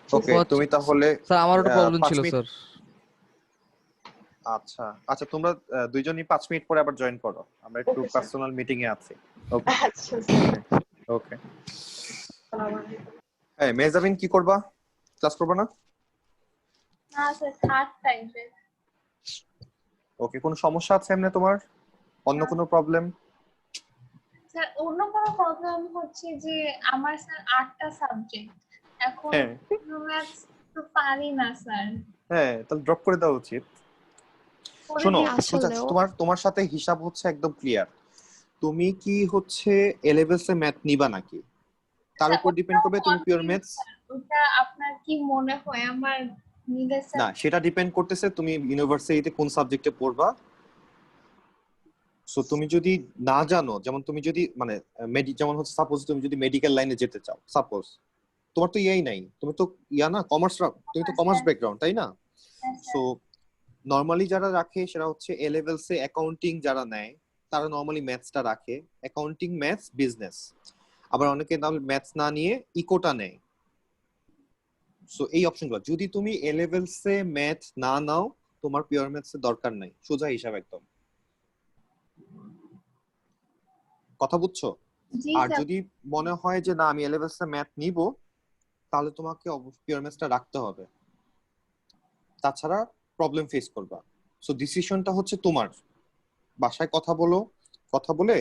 ওকে ও আচ্ছা, তুমি তাহলে স্যার আমার একটা প্রবলেম 5 ছিল মিনিট। স্যার। আচ্ছা আচ্ছা তোমরা দুইজনই 5 মিনিট পরে আবার জয়েন করো, আমরা একটু ওকে স্যার। পার্সোনাল মিটিং এ আছি। ওকে আচ্ছা স্যার। ওকে। এই মেজাবিন কি করবা? ক্লাস করবা না? না স্যার থার্ড টাইপের। ওকে, কোনো সমস্যা আছে এমনি তোমার? অন্য কোনো প্রবলেম? স্যার অন্য কোনো প্রবলেম হচ্ছে যে আমার স্যার 8টা সাবজেক্ট, এখন হ্যাঁ ম্যাথস তো পারি না স্যার। হ্যাঁ, তাহলে ড্রপ করে দেওয়া উচিত। করে শোনো দিয়ে- আসলেও তোমার সাথে হিসাব হচ্ছে একদম ক্লিয়ার। তুমি কি হচ্ছে এ লেভেলসে ম্যাথ নিবা নাকি, তার স্যার, উপর ডিপেন্ড করবে তুমি পিওর confused ম্যাথস। স্যার। ওটা আপনার কি মনে হয় আমার নিলে না স্যার সেটা ডিপেন্ড করতেছে তুমি ইউনিভার্সিটিতে কোন সাবজেক্টে পড়বা। সো তুমি যদি না জানো, যেমন তুমি যদি মানে যেমন হচ্ছে সাপোজ তুমি যদি মেডিকেল লাইনে যেতে চাও, সাপোজ তোমার তো ইয়াই নাই, তুমি তো ইয়া না কমার্স, তুমি তো কমার্স ব্যাকগ্রাউন্ড তাই না? সো নরমালি যারা রাখে সেটা হচ্ছে এ লেভেলসে অ্যাকাউন্টিং যারা নেয় তারা নরমালি ম্যাথসটা রাখে, অ্যাকাউন্টিং, ম্যাথস, বিজনেস। আবার অনেকে ম্যাথস না নিয়ে ইকোটা নেয়। সো এই অপশনগুলো, যদি তুমি এ লেভেলসে ম্যাথ না নাও তোমার পিওর ম্যাথস এর দরকার নাই, সোজা হিসাব একদম। কথা বুঝছো? জি আর স্যার। যদি মনে হয় যে না আমি এ লেভেলসে ম্যাথ নিব, তাহলে তোমাকে পিওর ম্যাথসটা রাখতে হবে, তাছাড়া প্রবলেম ফেস করবা। সো ডিসিশনটা হচ্ছে তোমার। বাসায় কথা বলো, কথা বলে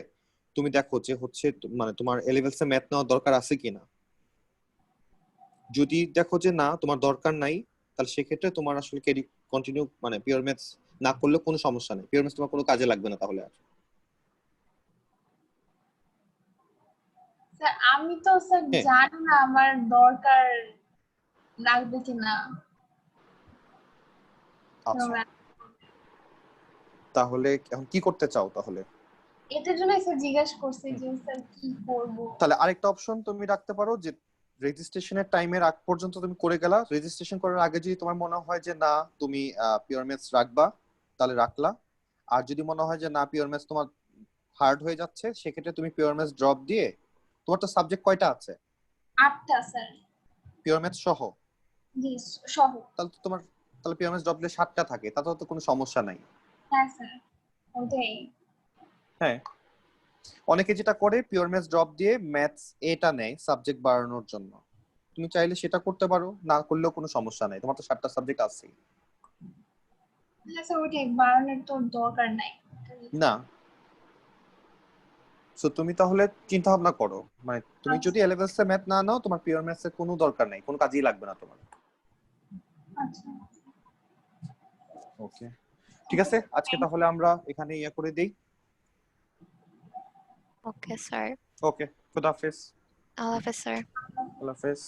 তুমি দেখো যে হচ্ছে মানে তোমার এ লেভেলসে ম্যাথ নেওয়ার দরকার আছে কিনা। যদি দেখো যে না তোমার দরকার নাই, তাহলে সেক্ষেত্রে তোমার আসলে ক্যারি কন্টিনিউ মানে পিওর ম্যাথস না করলে কোনো সমস্যা নেই, পিওর ম্যাথস তোমার কোনো কাজে লাগবে না তাহলে আর। স্যার আমি তো স্যার হ্যাঁ। জানি না আমার দরকার লাগবে কিনা। আচ্ছা, তাহলে এখন কি করতে চাও তাহলে? এটার জন্য স্যার জিজ্ঞাসা করছি যে স্যার কি করব। তাহলে আরেকটা অপশন তুমি রাখতে পারো যে রেজিস্ট্রেশনের টাইমের আগ পর্যন্ত তুমি করে গেলা, রেজিস্ট্রেশন করার আগে যদি তোমার মনে হয় যে না তুমি পিওর ম্যাথস রাখবা তাহলে রাখলা। আর যদি মনে হয় যে না পিওর ম্যাথস তোমার হার্ড হয়ে যাচ্ছে, সেক্ষেত্রে তুমি পিওর ম্যাথস ড্রপ দিয়ে, তোমার তো সাবজেক্ট কয়টা আছে 8টা স্যার। পিওর ম্যাথস সহ? জি সহ। তাহলে তো তোমার, তাহলে পিওর ম্যাথস ড্রপ দিলে 7টা থাকে, তাতেও তো কোনো সমস্যা নাই। হ্যাঁ স্যার ওটাই। হ্যাঁ, অনেকে যেটা করে পিওর ম্যাথস ড্রপ দিয়ে ম্যাথস এটা নেয় সাবজেক্ট বাড়ানোর জন্য। তুমি চাইলে সেটা করতে পারো, না করলেও কোনো সমস্যা নাই, তোমার তো 7টা সাবজেক্ট আছেই। হ্যাঁ স্যার ওটাই, বাড়ানোর তো দরকার নাই। না, সো তুমি তাহলে চিন্তা ভাবনা করো, মানে তুমি যদি এ লেভেলস এ ম্যাথ না নাও তোমার পিওর ম্যাথস এর কোনো দরকার নাই, কোনো কাজেই লাগবে না তোমার। আচ্ছা ওকে, ঠিক আছে, আজকে তাহলে আমরা এখানে ইয়া করে দেই। Okay sir. ওকে, খুদা হাফেজ। আল্লাহ হাফেজ স্যার। আল্লাহ হাফেজ।